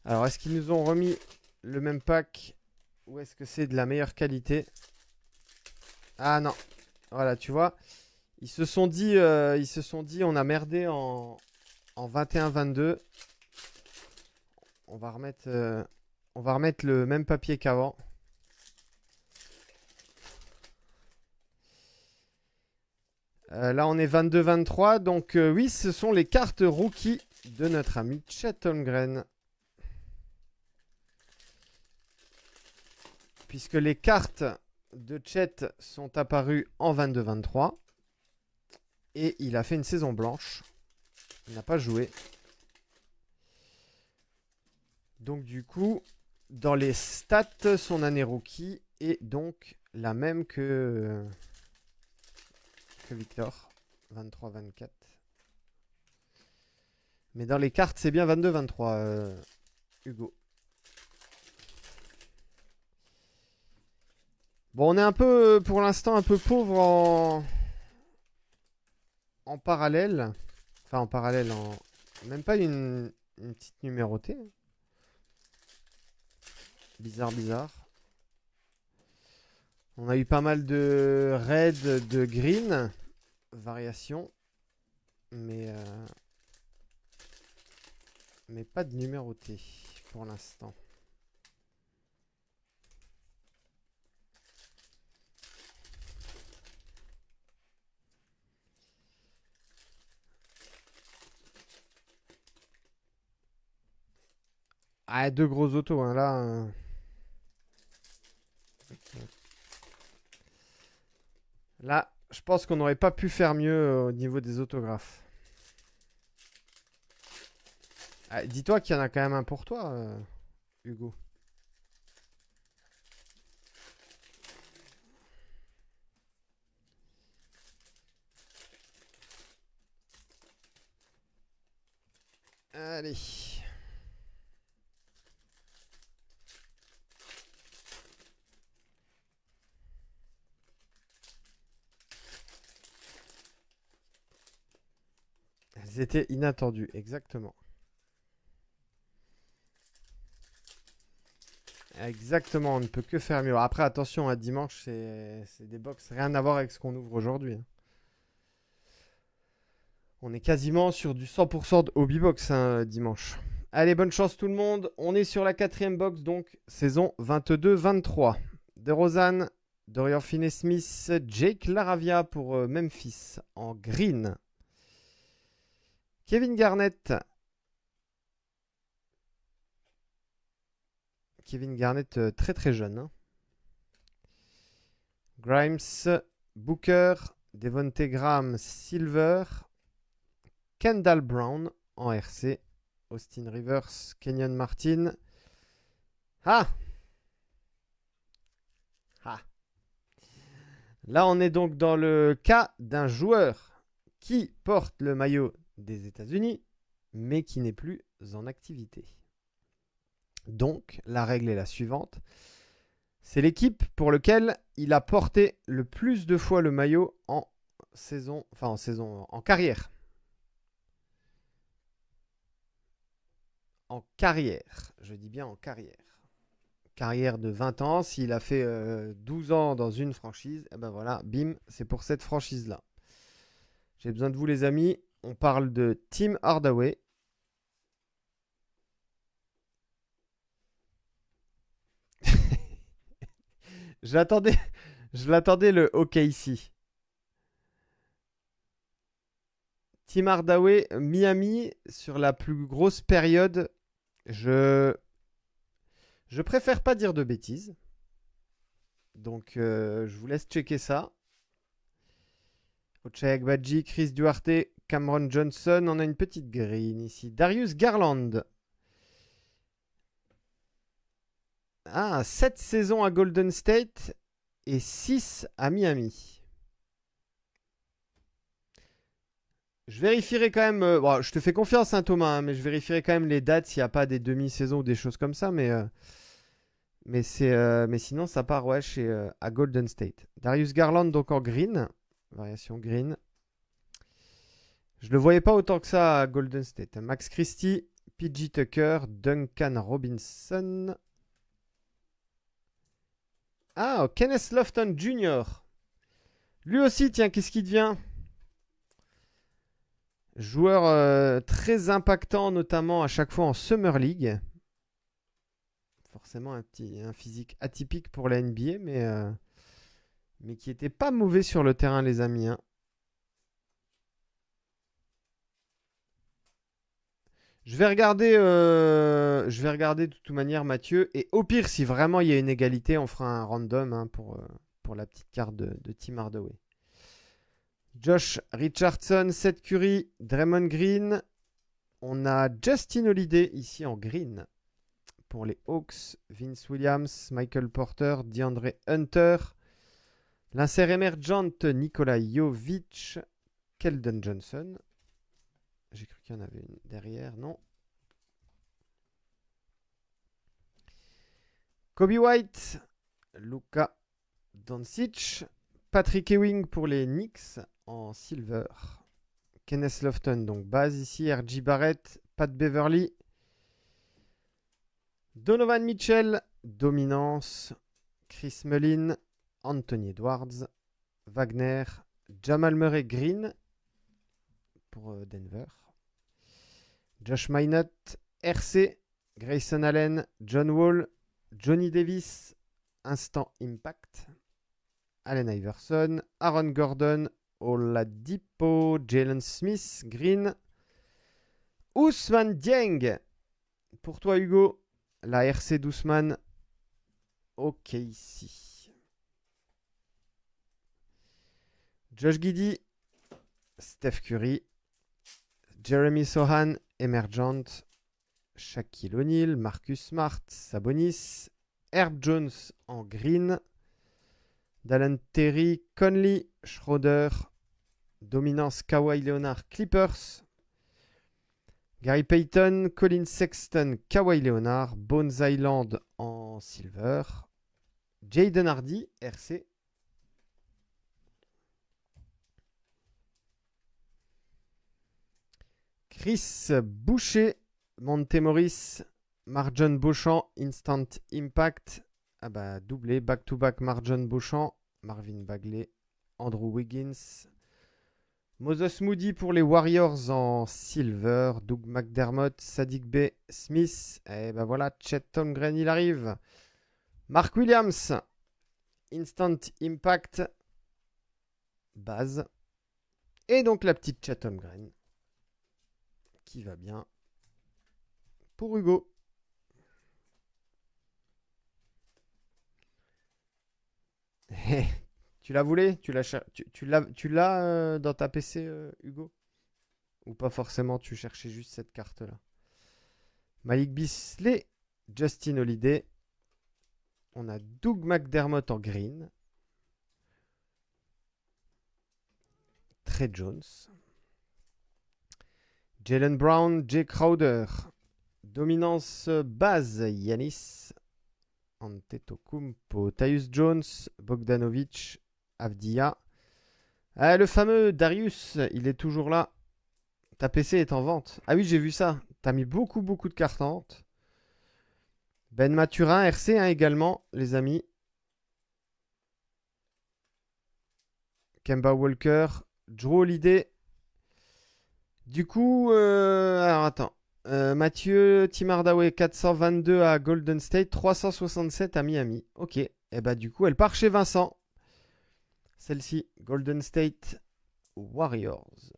Alors, est-ce qu'ils nous ont remis le même pack ou est-ce que c'est de la meilleure qualité? Ah non. Voilà, tu vois. Ils se sont dit, on a merdé en 21-22. On va remettre le même papier qu'avant. Là, on est 22-23. Donc, oui, ce sont les cartes rookies de notre ami Chet Holmgren. Puisque les cartes de Chet sont apparues en 22-23. Et il a fait une saison blanche. Il n'a pas joué. Donc, du coup, dans les stats, son année rookie est donc la même que Victor. 23-24. Mais dans les cartes, c'est bien 22-23, Hugo. Bon, on est un peu, pour l'instant, un peu pauvre en parallèle. Enfin, en parallèle, même pas une petite numérotée. Bizarre, bizarre. On a eu pas mal de red, de green. Variation. Mais pas de numéroté pour l'instant. Ah, deux gros autos, hein, là. Là, je pense qu'on n'aurait pas pu faire mieux au niveau des autographes. Ah, dis-toi qu'il y en a quand même un pour toi, Hugo. Allez. Elles étaient inattendues, exactement. Exactement, on ne peut que faire mieux. Après, attention, à dimanche, c'est des box rien à voir avec ce qu'on ouvre aujourd'hui, hein. On est quasiment sur du 100% de hobby box, hein, dimanche. Allez, bonne chance tout le monde. On est sur la quatrième box, donc saison 22-23. De Rosanne, Dorian Finney-Smith, Jake Laravia pour Memphis en green. Kevin Garnett. Kevin Garnett, très très jeune, hein. Grimes, Booker, Devonte Graham, Silver, Kendall Brown en RC, Austin Rivers, Kenyon Martin. Ah! Ah! Là, on est donc dans le cas d'un joueur qui porte le maillot des États-Unis, mais qui n'est plus en activité. Donc, la règle est la suivante. C'est l'équipe pour laquelle il a porté le plus de fois le maillot en carrière. En carrière, je dis bien en carrière. Carrière de 20 ans, s'il a fait 12 ans dans une franchise, et ben voilà, bim, c'est pour cette franchise-là. J'ai besoin de vous les amis, on parle de Tim Hardaway. je l'attendais le OKC. Tim Hardaway, Miami, sur la plus grosse période, je préfère pas dire de bêtises. Donc, je vous laisse checker ça. Ochai Agbaji, Chris Duarte, Cameron Johnson. On a une petite green ici. Darius Garland. Ah, 7 saisons à Golden State et 6 à Miami. Je vérifierai quand même. Bon, je te fais confiance, hein, Thomas, hein, mais je vérifierai quand même les dates s'il n'y a pas des demi-saisons ou des choses comme ça. Mais sinon, ça part ouais, à Golden State. Darius Garland, donc en green. Variation green. Je ne le voyais pas autant que ça à Golden State. Max Christie, PG Tucker, Duncan Robinson. Ah, Kenneth Lofton Jr. Lui aussi, tiens, qu'est-ce qu'il devient? Joueur très impactant, notamment à chaque fois en Summer League. Forcément un physique atypique pour la NBA, mais qui était pas mauvais sur le terrain, les amis, hein. Je vais regarder de toute manière, Mathieu. Et au pire, si vraiment il y a une égalité, on fera un random, hein, pour la petite carte de Tim Hardaway. Josh Richardson, Seth Curry, Draymond Green. On a Justin Holiday ici en green. Pour les Hawks, Vince Williams, Michael Porter, DeAndre Hunter. L'insert émergente, Nikola Jovic, Keldon Johnson. J'ai cru qu'il y en avait une derrière, non. Kobe White, Luka Doncic, Patrick Ewing pour les Knicks en silver. Kenneth Lofton, donc base ici, R.J. Barrett, Pat Beverly. Donovan Mitchell, dominance. Chris Mullin, Anthony Edwards, Wagner, Jamal Murray Green pour Denver. Josh Minott, RC, Grayson Allen, John Wall, Johnny Davis, Instant Impact, Allen Iverson, Aaron Gordon, Oladipo, Jalen Smith, Green, Ousmane Dieng. Pour toi, Hugo, La RC d'Ousmane. Ok, ici. Josh Giddey. Steph Curry. Jeremy Sohan, Emergent. Shaquille O'Neal, Marcus Smart, Sabonis. Herb Jones en green. Dallin Terry, Conley, Schroeder. Dominance Kawhi Leonard, Clippers. Gary Payton, Colin Sexton, Kawhi Leonard. Bones Island en silver. Jaden Hardy, RC. Chris Boucher, Montemoris, Marjon Beauchamp, Instant Impact. Ah bah doublé, back-to-back Marjon Beauchamp, Marvin Bagley, Andrew Wiggins. Moses Moody pour les Warriors en silver. Doug McDermott, Sadiq Bey, Smith. Et ben voilà, Chet Holmgren, il arrive. Mark Williams, Instant Impact, base. Et donc la petite Chet Holmgren qui va bien pour Hugo. Tu la voulais? Tu l'as dans ta PC, Hugo? Ou pas forcément, tu cherchais juste cette carte-là? Malik Beasley, Justin Holiday. On a Doug McDermott en green. Trey Jones. Jalen Brown, Jay Crowder. Dominance base, Yanis. Antetokounmpo, Tyus Jones, Bogdanovic, Avdia. Ah, le fameux Darius, il est toujours là. Ta PC est en vente. Ah oui, j'ai vu ça. T'as mis beaucoup de cartes en vente. Ben Maturin, RC hein, également, les amis. Kemba Walker, Drew Holiday. Du coup, alors attends. Mathieu Timardaway, 422 à Golden State, 367 à Miami. Ok. Et bah du coup, elle part chez Vincent. Celle-ci, Golden State Warriors.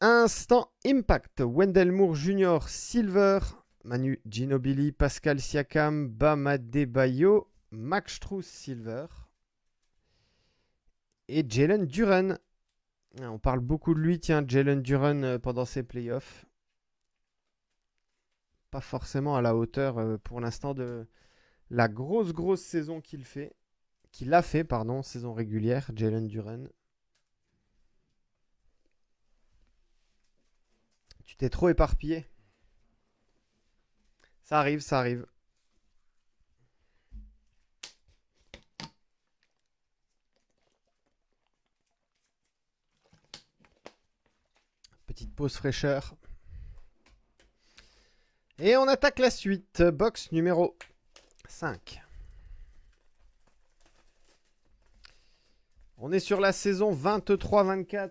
Instant Impact. Wendell Moore Jr. Silver. Manu Ginobili, Pascal Siakam, Bam Adebayo, Max Strus Silver. Et Jalen Duren. On parle beaucoup de lui, tiens, Jalen Duren pendant ses playoffs. Pas forcément à la hauteur pour l'instant de la grosse saison qu'il fait. Qu'il a fait, pardon, saison régulière, Jalen Duren. Tu t'es trop éparpillé. Ça arrive, ça arrive. Petite pause fraîcheur. Et on attaque la suite. Box numéro 5. On est sur la saison 23-24.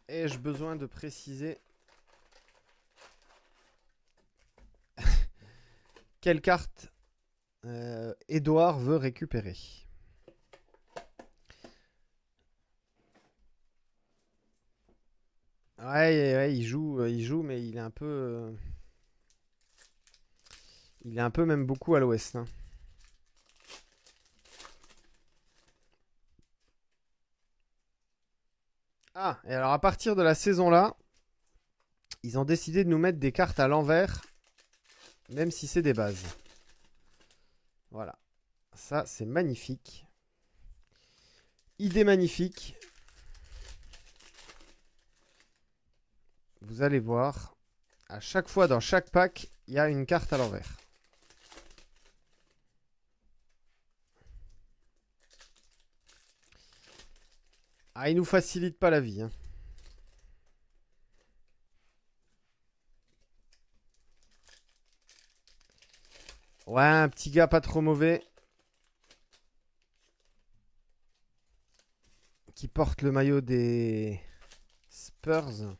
Ai-je besoin de préciser quelle carte Edouard veut récupérer? Ouais, il joue, mais il est un peu... il est un peu même beaucoup à l'ouest. Hein. Ah, et alors à partir de la saison là, ils ont décidé de nous mettre des cartes à l'envers, même si c'est des bases. Voilà. Ça, c'est magnifique. Idée magnifique. Vous allez voir, à chaque fois dans chaque pack, il y a une carte à l'envers. Ah, il nous facilite pas la vie. Hein. Ouais, un petit gars pas trop mauvais. Qui porte le maillot des Spurs.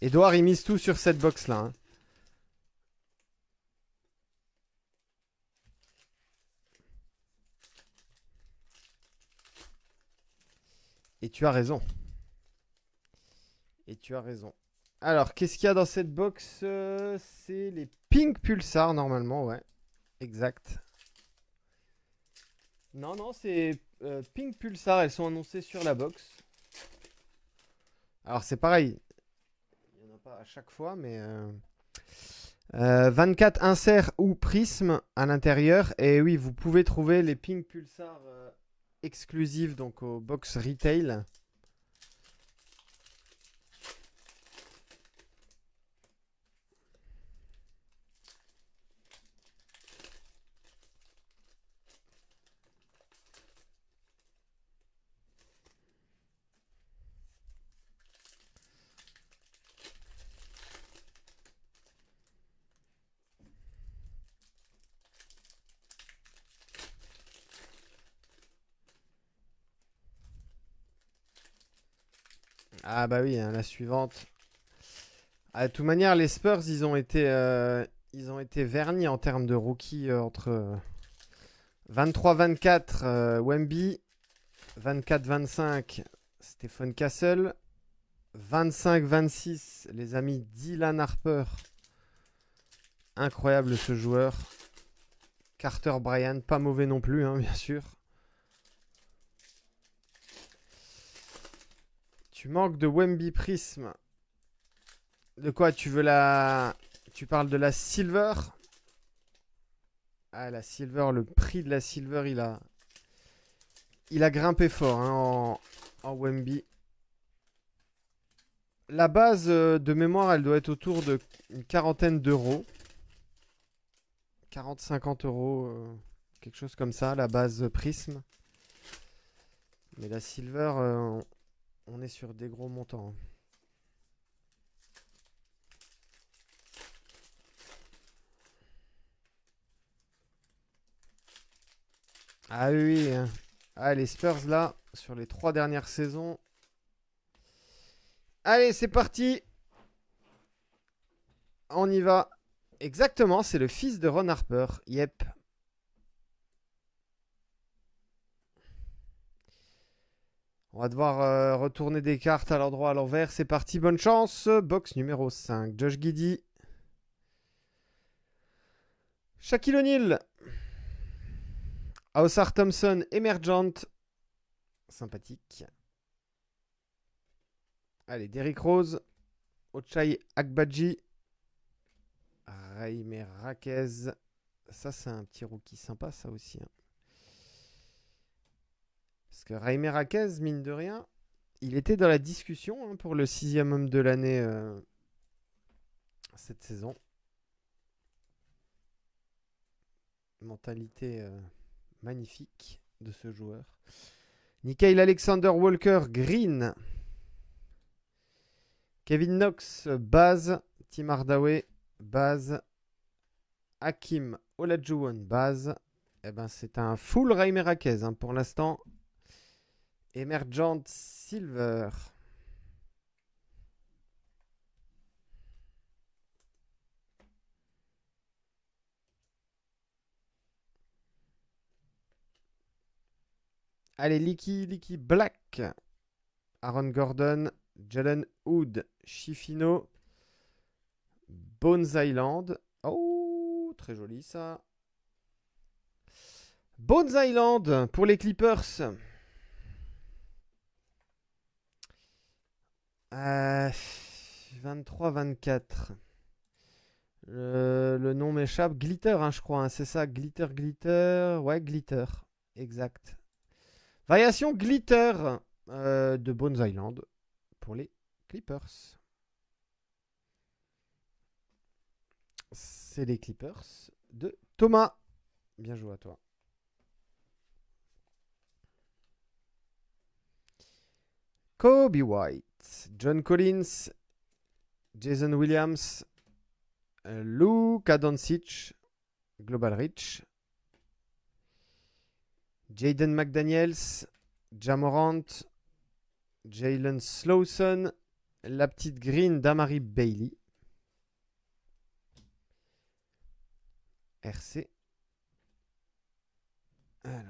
Edouard, il mise tout sur cette box-là. Hein. Et tu as raison. Et tu as raison. Alors, qu'est-ce qu'il y a dans cette box? C'est les Pink Pulsar, normalement, ouais. Exact. Non, non, c'est Pink Pulsar. Elles sont annoncées sur la box. Alors, c'est pareil. Il n'y en a pas à chaque fois, mais... 24 inserts ou prismes à l'intérieur. Et oui, vous pouvez trouver les Pink Pulsar exclusifs donc au box retail. Ah bah oui, hein, la suivante. Ah, de toute manière, les Spurs, ils ont été vernis en termes de rookie entre 23-24 Wemby, 24-25 Stephen Castle, 25-26 les amis Dylan Harper. Incroyable ce joueur. Carter Bryant, pas mauvais non plus, hein, bien sûr. Tu manques de Wemby Prism. De quoi tu veux la... Tu parles de la Silver? Ah, la Silver, le prix de la Silver, il a grimpé fort hein, en Wemby. La base de mémoire, elle doit être autour d'une quarantaine d'euros. 40-50 euros, quelque chose comme ça, la base Prism. Mais la Silver, on est sur des gros montants. Ah oui, oui. Ah, les Spurs là, sur les 3 dernières saisons. Allez, c'est parti. On y va. Exactement, c'est le fils de Ron Harper. Yep. On va devoir retourner des cartes à l'endroit à l'envers. C'est parti, bonne chance. Box numéro 5. Josh Giddey. Shaquille O'Neal. Ausar Thompson, Emergent. Sympathique. Allez, Derrick Rose. Ochai Agbaji. Raime Raquez. Ça, c'est un petit rookie sympa, ça aussi. Hein. Parce que Raime Raquez, mine de rien, il était dans la discussion hein, pour le 6e homme de l'année cette saison. Mentalité magnifique de ce joueur. Nickeil Alexander Walker, Green. Kevin Knox, base. Tim Hardaway, base. Hakim Olajuwon, base. Eh ben, c'est un full Raime Raquez hein, pour l'instant. Emergent Silver. Allez, Licky Black. Aaron Gordon, Jalen Hood, Chifino, Bones Island. Oh, très joli ça. Bones Island pour les Clippers. 23-24. Le nom m'échappe. Glitter, hein, je crois. Hein, c'est ça. Glitter, glitter. Ouais, glitter. Exact. Variation glitter de Bones Island pour les Clippers. C'est les Clippers de Thomas. Bien joué à toi. Kobe White, John Collins, Jason Williams, Luka Doncic, Global Reach, Jaden McDaniels, Jamorant, Jalen Slawson, la petite green d'Amari Bailey, RC. Alors.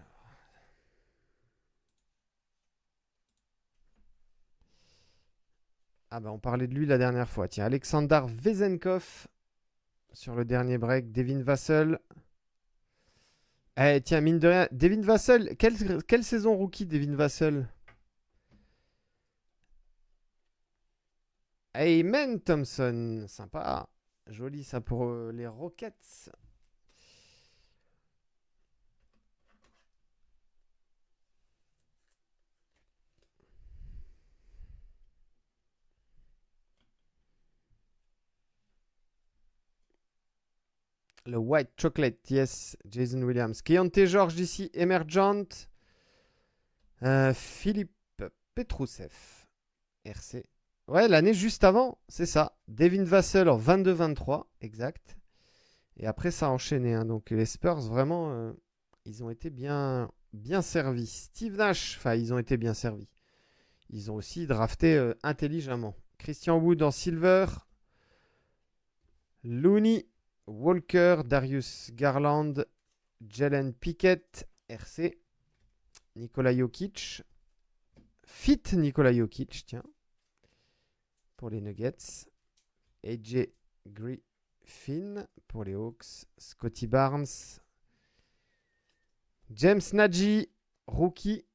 Ah bah on parlait de lui la dernière fois. Tiens, Alexander Vezenkov sur le dernier break. Devin Vassell. Eh tiens, mine de rien, Devin Vassell. Quelle saison rookie Devin Vassell? Amen Thompson. Sympa. Joli ça pour les Rockets. Le White Chocolate, yes. Jason Williams. Keontae George d'ici, Emergent. Philippe Petrousev. RC. Ouais, l'année juste avant, c'est ça. Devin Vassell en 22-23, exact. Et après, ça a enchaîné. Hein. Donc les Spurs, vraiment, ils ont été bien servis. Steve Nash, enfin, ils ont été bien servis. Ils ont aussi drafté intelligemment. Christian Wood en silver. Looney, Walker, Darius Garland, Jalen Pickett, RC. Nikola Jokic. Fit Nikola Jokic, tiens. Pour les Nuggets. AJ Griffin pour les Hawks. Scotty Barnes. James Nagy, rookie.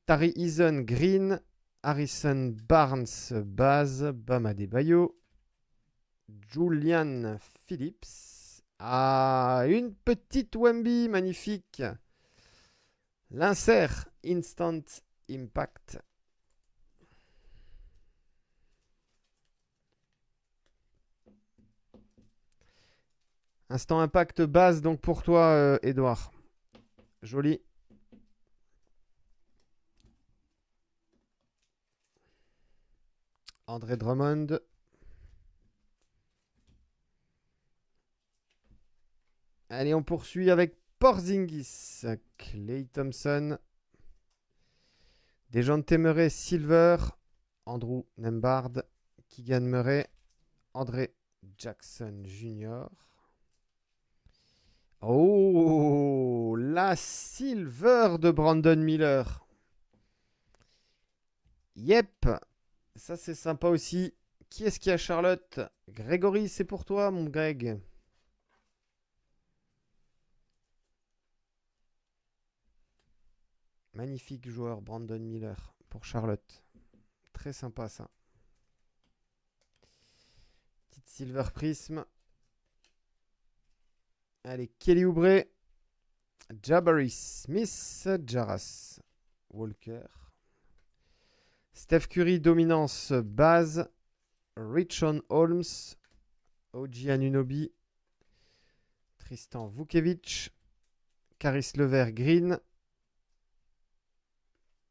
Tari Eason, green. Harrison Barnes, base. Bam Adebayo. Julian Phillips. Ah, une petite Wemby, magnifique. L'insert, Instant Impact. Instant Impact base donc pour toi, Edouard. Joli. André Drummond. Allez, on poursuit avec Porzingis. Klay Thompson. Dejounte Murray Silver. Andrew Nembhard. Keegan Murray. André Jackson Jr. Oh, la Silver de Brandon Miller. Yep. Ça, c'est sympa aussi. Qui est-ce qui a Charlotte? Grégory, c'est pour toi, mon Greg. Magnifique joueur, Brandon Miller, pour Charlotte. Très sympa, ça. Petite Silver Prism. Allez, Kelly Oubre. Jabari Smith. Jarras Walker. Steph Curry, dominance base. Richon Holmes. OG Anunoby. Tristan Vukcevic. Caris Levert Green.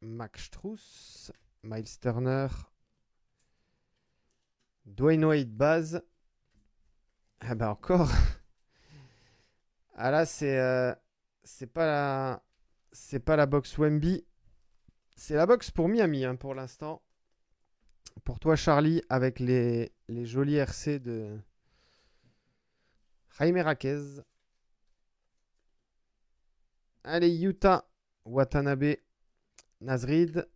Max Strus. Miles Turner. Dwayne Wade base. Ah bah encore. Ah là c'est pas la box Wemby. C'est la box pour Miami hein, pour l'instant. Pour toi Charlie avec les jolis RC de Jaime Raquez. Allez Utah Watanabe Nasrid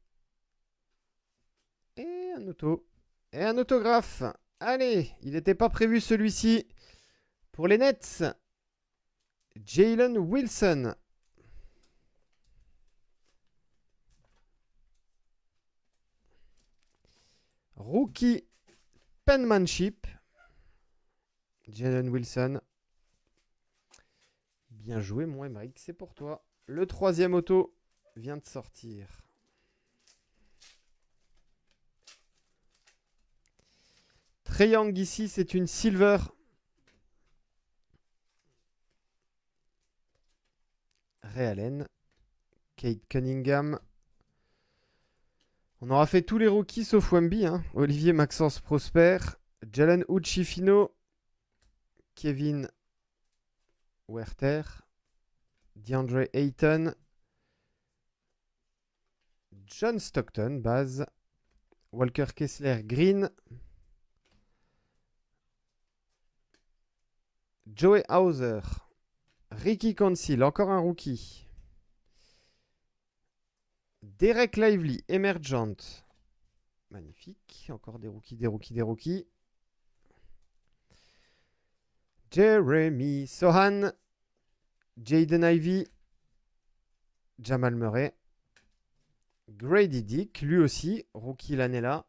et un auto et un autographe. Allez, il n'était pas prévu celui-ci pour les Nets. Jalen Wilson. Rookie penmanship. Jalen Wilson. Bien joué, mon Emric, c'est pour toi. Le troisième auto vient de sortir. Trae Young ici, c'est une silver. Ray Allen. Kate Cunningham. On aura fait tous les rookies sauf Wemby. Hein. Olivier Maxence Prosper. Jalen Uchifino. Kevin Werther. DeAndre Ayton. John Stockton, base. Walker Kessler, green. Joey Hauser. Ricky Council, encore un rookie. Derek Lively, Emergent. Magnifique. Encore des rookies, des rookies, des rookies. Jeremy Sohan. Jaden Ivey. Jamal Murray. Grady Dick, lui aussi, rookie l'année là.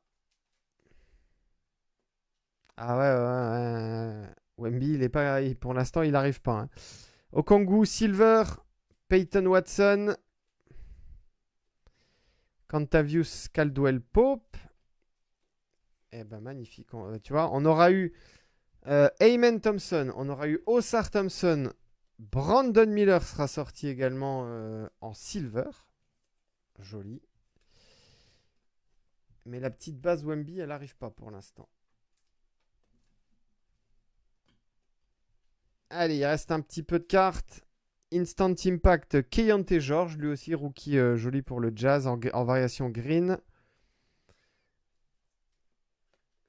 Ah ouais. Wemby, il est pas, pour l'instant, il n'arrive pas. Hein. Okongwu, Silver, Peyton Watson, Cantavius Caldwell Pope. Eh ben magnifique. Tu vois, on aura eu Amen Thompson, on aura eu Osar Thompson, Brandon Miller sera sorti également en Silver. Joli. Mais la petite base Wemby, elle n'arrive pas pour l'instant. Allez, il reste un petit peu de cartes. Instant Impact, Keyonte George, lui aussi rookie joli pour le Jazz en variation green.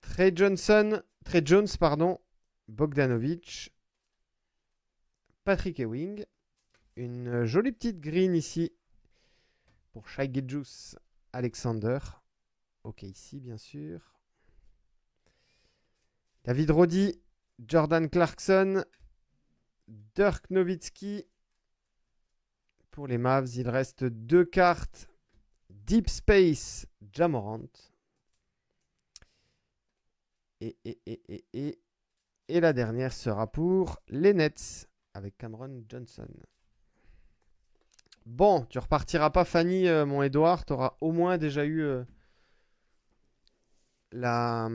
Trey Jones, pardon, Bogdanovic, Patrick Ewing. Une jolie petite green ici pour Shai Gilgeous Alexander. Ok, ici bien sûr. David Roddy, Jordan Clarkson, Dirk Nowitzki. Pour les Mavs, il reste 2 cartes. Deep Space, Ja Morant. Et la dernière sera pour les Nets avec Cameron Johnson. Bon, tu repartiras pas Fanny, mon Edouard. Tu auras au moins déjà eu la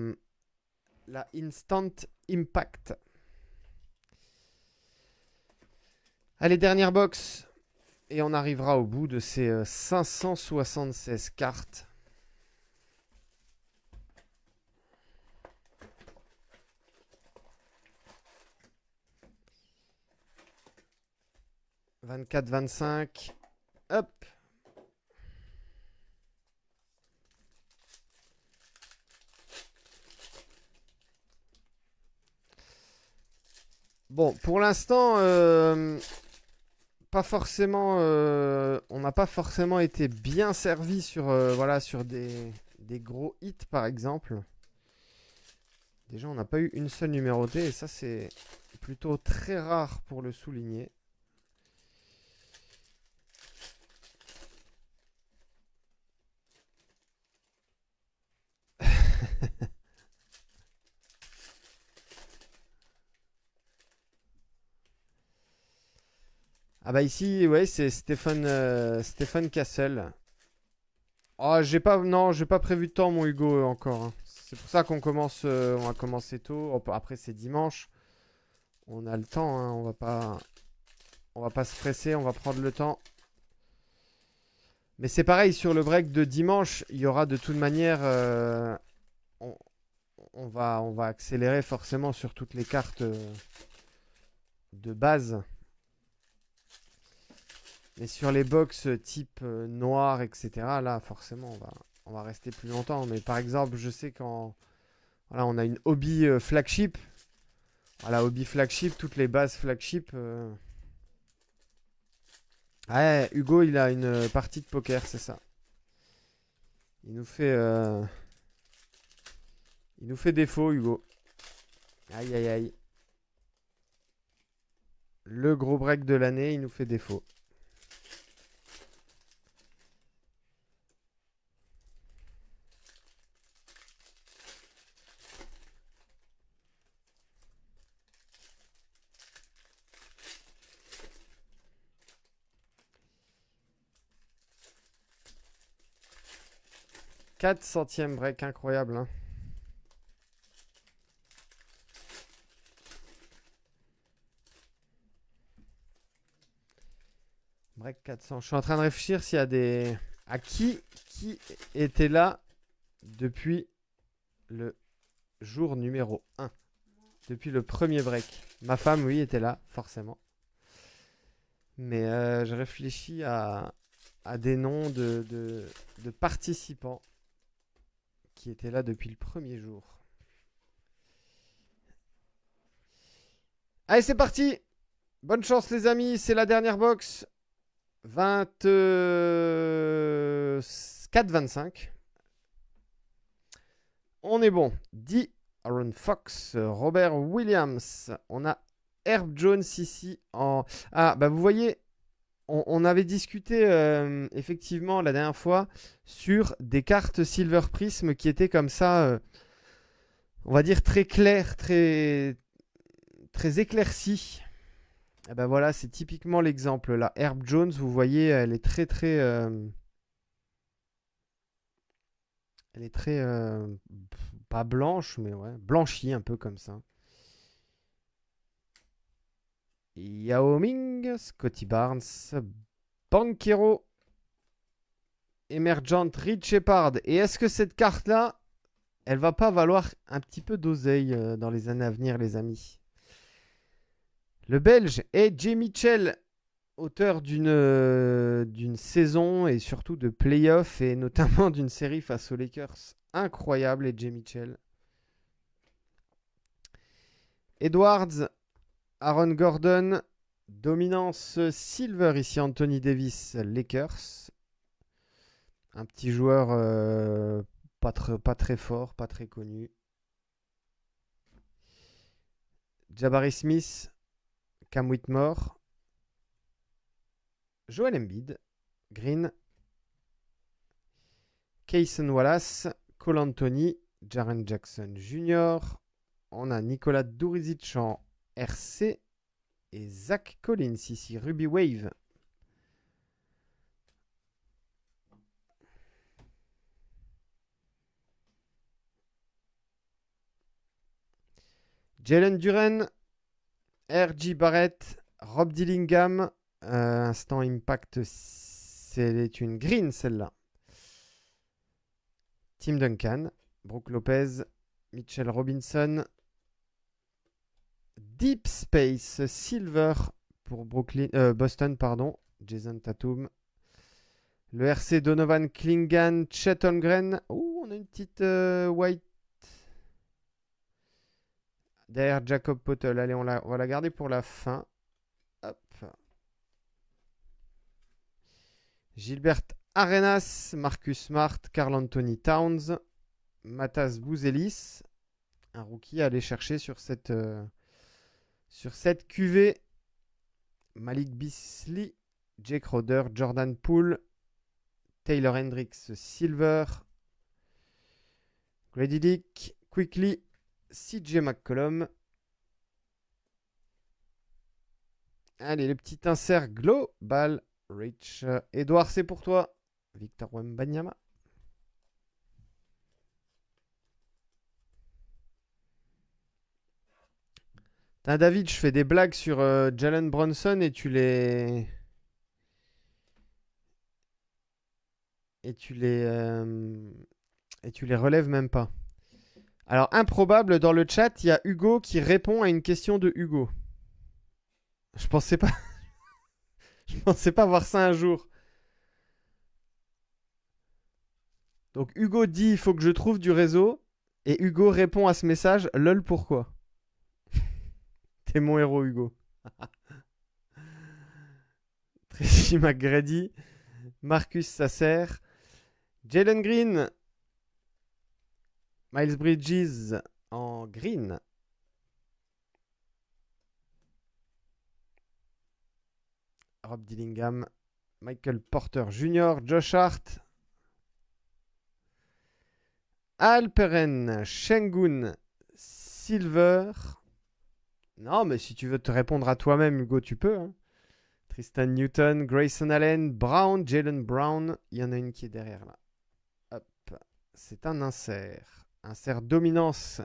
Instant Impact. Allez, dernière box. Et on arrivera au bout de ces 576 cartes. « 24-25. Hop. Bon, pour l'instant, pas forcément, on n'a pas forcément été bien servi sur, voilà, sur des gros hits, par exemple. Déjà, on n'a pas eu une seule numérotée, et ça, c'est plutôt très rare pour le souligner. Ah bah ici, ouais, c'est Stephen Castle. Oh, non, j'ai pas prévu de temps, mon Hugo, encore. Hein. C'est pour ça qu'on commence, on va commencer tôt. Après, c'est dimanche. On a le temps, hein, on va pas se presser, on va prendre le temps. Mais c'est pareil, sur le break de dimanche, il y aura de toute manière... on va accélérer forcément sur toutes les cartes de base. Mais sur les box type noir, etc., là, forcément, on va rester plus longtemps. Mais par exemple, je sais quand voilà, on a une hobby flagship. Voilà, hobby flagship, toutes les bases flagship. Ouais, Hugo, il a une partie de poker, c'est ça. Il nous fait défaut, Hugo. Aïe, aïe, aïe. Le gros break de l'année, il nous fait défaut. « 400e break, incroyable. Hein. Break 400. Je suis en train de réfléchir s'il y a des... À qui était là depuis le jour numéro 1. Depuis le premier break. Ma femme, oui, était là, forcément. Mais je réfléchis à des noms de participants qui étaient là depuis le premier jour. Allez, c'est parti. Bonne chance, les amis. C'est la dernière box. 24-25. On est bon. Aaron Fox, Robert Williams. On a Herb Jones ici en... Ah, bah vous voyez, on avait discuté effectivement la dernière fois sur des cartes Silver Prism qui étaient comme ça, on va dire très claires, très éclaircies. Et ben voilà, c'est typiquement l'exemple là. Herb Jones, vous voyez, elle est elle est très pas blanche, mais ouais, blanchie un peu comme ça. Yao Ming, Scotty Barnes, Banquero, Emergent, Reed Shepard. Et est-ce que cette carte-là, elle va pas valoir un petit peu d'oseille dans les années à venir, les amis? Le Belge est Jay Mitchell, auteur d'une saison et surtout de playoffs et notamment d'une série face aux Lakers incroyable, et Jay Mitchell. Edwards, Aaron Gordon, dominance silver ici, Anthony Davis, Lakers. Un petit joueur pas très fort, pas très connu. Jabari Smith, Cam Whitmore, Joel Embiid, Green, Kayson Wallace, Cole Anthony, Jaren Jackson Jr. On a Nicolas Durizic en RC et Zach Collins ici, Ruby Wave. Jalen Duren, R.J. Barrett, Rob Dillingham. Instant Impact, c'est une green celle-là. Tim Duncan, Brook Lopez, Mitchell Robinson. Deep Space Silver pour Boston, pardon. Jason Tatum. Le RC Donovan Clingan, Chet Holmgren. Oh, on a une petite white derrière Jacob Poeltl. Allez, on va la garder pour la fin. Hop. Gilbert Arenas, Marcus Smart, Karl Anthony Towns, Matas Bouzelis. Un rookie à aller chercher sur cette cuvée. Malik Beasley, Jake Roder, Jordan Poole, Taylor Hendricks Silver, Grady Dick, Quickly, CJ McCollum. Allez, le petit insert Global Rich. Edouard, c'est pour toi. Victor Wembanyama. David, je fais des blagues sur Jalen Brunson et tu les... Et tu les relèves même pas. Alors, improbable, dans le chat, il y a Hugo qui répond à une question de Hugo. Je pensais pas... Je pensais pas voir ça un jour. Donc, Hugo dit, il faut que je trouve du réseau. Et Hugo répond à ce message, lol, pourquoi? T'es mon héros, Hugo. Tracy McGrady, Marcus Sasser, Jalen Green, Miles Bridges en green. Rob Dillingham, Michael Porter Jr., Josh Hart, Alperen Şengün Silver. Non, mais si tu veux te répondre à toi-même, Hugo, tu peux. Hein. Tristan Newton, Grayson Allen, Brown, Jalen Brown. Il y en a une qui est derrière là. Hop. C'est un insert. Insert dominance.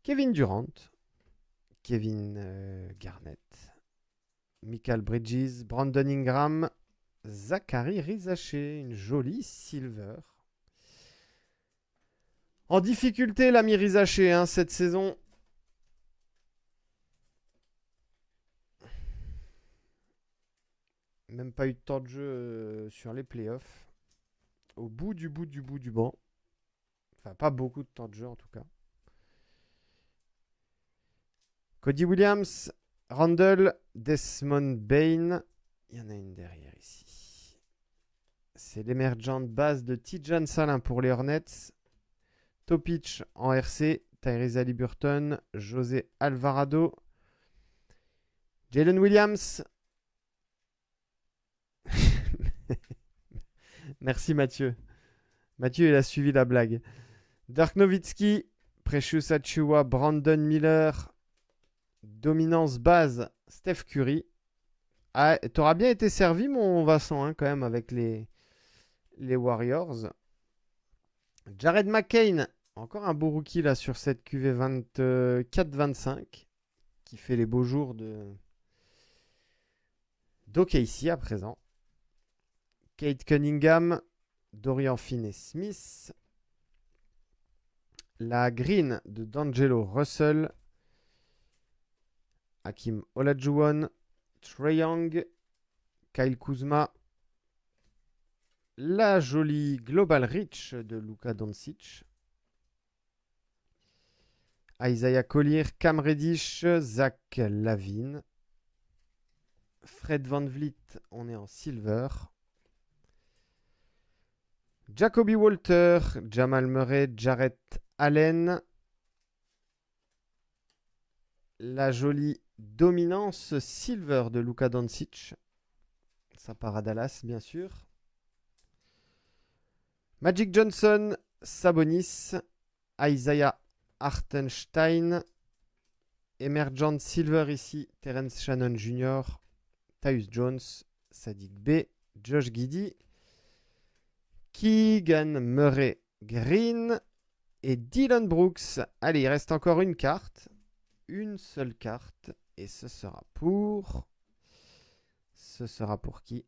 Kevin Durant. Kevin Garnett. Michael Bridges. Brandon Ingram. Zachary Rizaché. Une jolie silver. En difficulté, l'ami Rizaché, hein, cette saison. Même pas eu de temps de jeu sur les playoffs. Au bout du banc. Enfin, pas beaucoup de temps de jeu en tout cas. Cody Williams, Randall, Desmond Bain. Il y en a une derrière ici. C'est l'émergente base de Tidjane Salin pour les Hornets. Topic en RC, Tyrese Haliburton, José Alvarado, Jalen Williams. Merci Mathieu. Mathieu, il a suivi la blague. Dirk Nowitzki, Precious Achiuwa, Brandon Miller, dominance base, Steph Curry. Ah, t'auras bien été servi, mon Vincent, hein, quand même, avec les Warriors. Jared McCain, encore un beau rookie là sur cette QV 24-25, qui fait les beaux jours d'OKC à présent. Kate Cunningham, Dorian Finney-Smith, la green de D'Angelo Russell, Hakeem Olajuwon, Trae Young, Kyle Kuzma, la jolie Global Reach de Luka Doncic, Isaiah Collier, Cam Reddish, Zach Lavine, Fred VanVleet, on est en silver, Jacoby Walter, Jamal Murray, Jarrett Allen, la jolie dominance silver de Luka Doncic, ça part à Dallas bien sûr, Magic Johnson, Sabonis, Isaiah Hartenstein, Emergent Silver ici, Terence Shannon Jr., Tyus Jones, Sadiq Bey, Josh Giddey, Keegan Murray Green et Dylan Brooks. Allez, il reste encore une carte. Une seule carte. Et ce sera pour... Ce sera pour qui?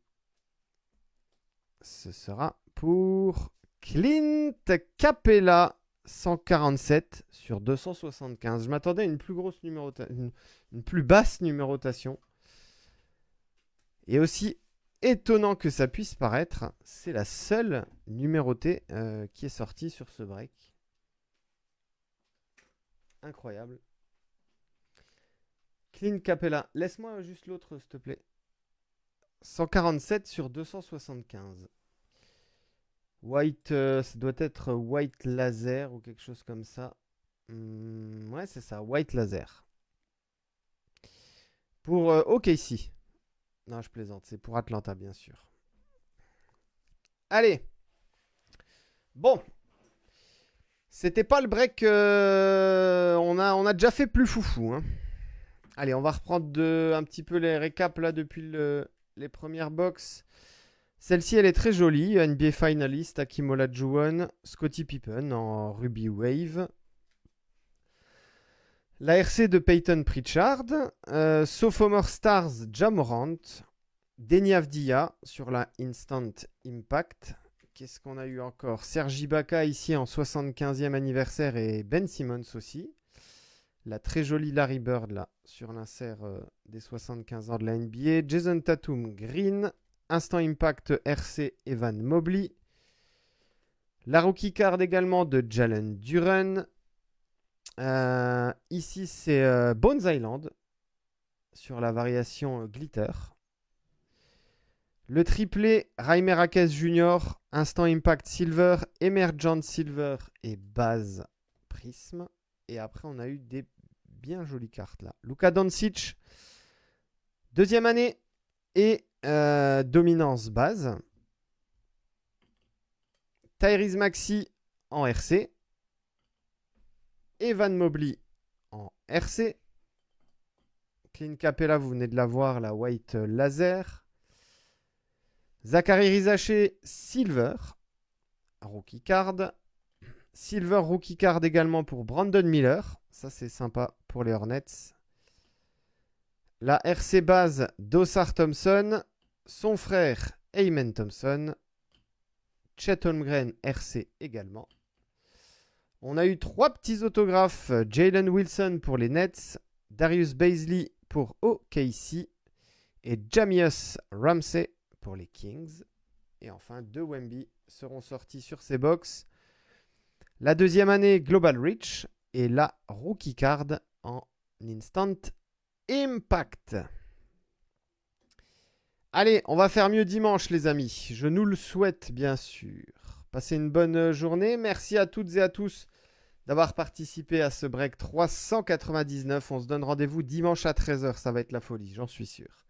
Ce sera pour Clint Capella. 147 sur 275. Je m'attendais à une plus grosse numérotation, une plus basse numérotation. Et aussi étonnant que ça puisse paraître, c'est la seule numérotée qui est sortie sur ce break. Incroyable. Clint Capella. Laisse-moi juste l'autre, s'il te plaît. 147 sur 275. White, ça doit être White Laser ou quelque chose comme ça. Ouais, c'est ça, White Laser. Pour OKC. Non, je plaisante, c'est pour Atlanta, bien sûr. Allez. Bon. C'était pas le break. On a déjà fait plus foufou. Hein. Allez, on va reprendre un petit peu les récaps là depuis les premières box. Celle-ci, elle est très jolie. NBA finaliste, Hakeem Olajuwon, Scottie Pippen en Ruby Wave. La RC de Peyton Pritchard. Sophomore Stars, Ja Morant. Deni Avdija sur la Instant Impact. Qu'est-ce qu'on a eu encore? Serge Ibaka ici en 75e anniversaire et Ben Simmons aussi. La très jolie Larry Bird là sur l'insert des 75 ans de la NBA. Jason Tatum Green. Instant Impact RC Evan Mobley. La rookie card également de Jalen Duren. Ici c'est Bones Island sur la variation Glitter. Le triplé Jaime Raquez Jr. Instant Impact Silver, Emergent Silver et Base Prism. Et après on a eu des bien jolies cartes là. Luka Doncic, deuxième année et dominance base. Tyrese Maxey en RC. Evan Mobley en RC. Clint Capella, vous venez de la voir, la White Laser. Zachary Rizaché, Silver. Rookie card. Silver Rookie card également pour Brandon Miller. Ça, c'est sympa pour les Hornets. La RC base d'Osar Thompson. Son frère, Amen Thompson. Chet Holmgren, RC également. On a eu 3 petits autographes. Jalen Wilson pour les Nets. Darius Bazley pour OKC. Et Jamius Ramsey pour les Kings. Et enfin, 2 Wemby seront sortis sur ces box. La deuxième année Global Reach. Et la Rookie Card en Instant Impact. Allez, on va faire mieux dimanche, les amis. Je nous le souhaite, bien sûr. Passez une bonne journée. Merci à toutes et à tous d'avoir participé à ce break 399. On se donne rendez-vous dimanche à 13 h. Ça va être la folie, j'en suis sûr.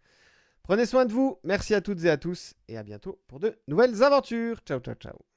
Prenez soin de vous. Merci à toutes et à tous. Et à bientôt pour de nouvelles aventures. Ciao, ciao, ciao.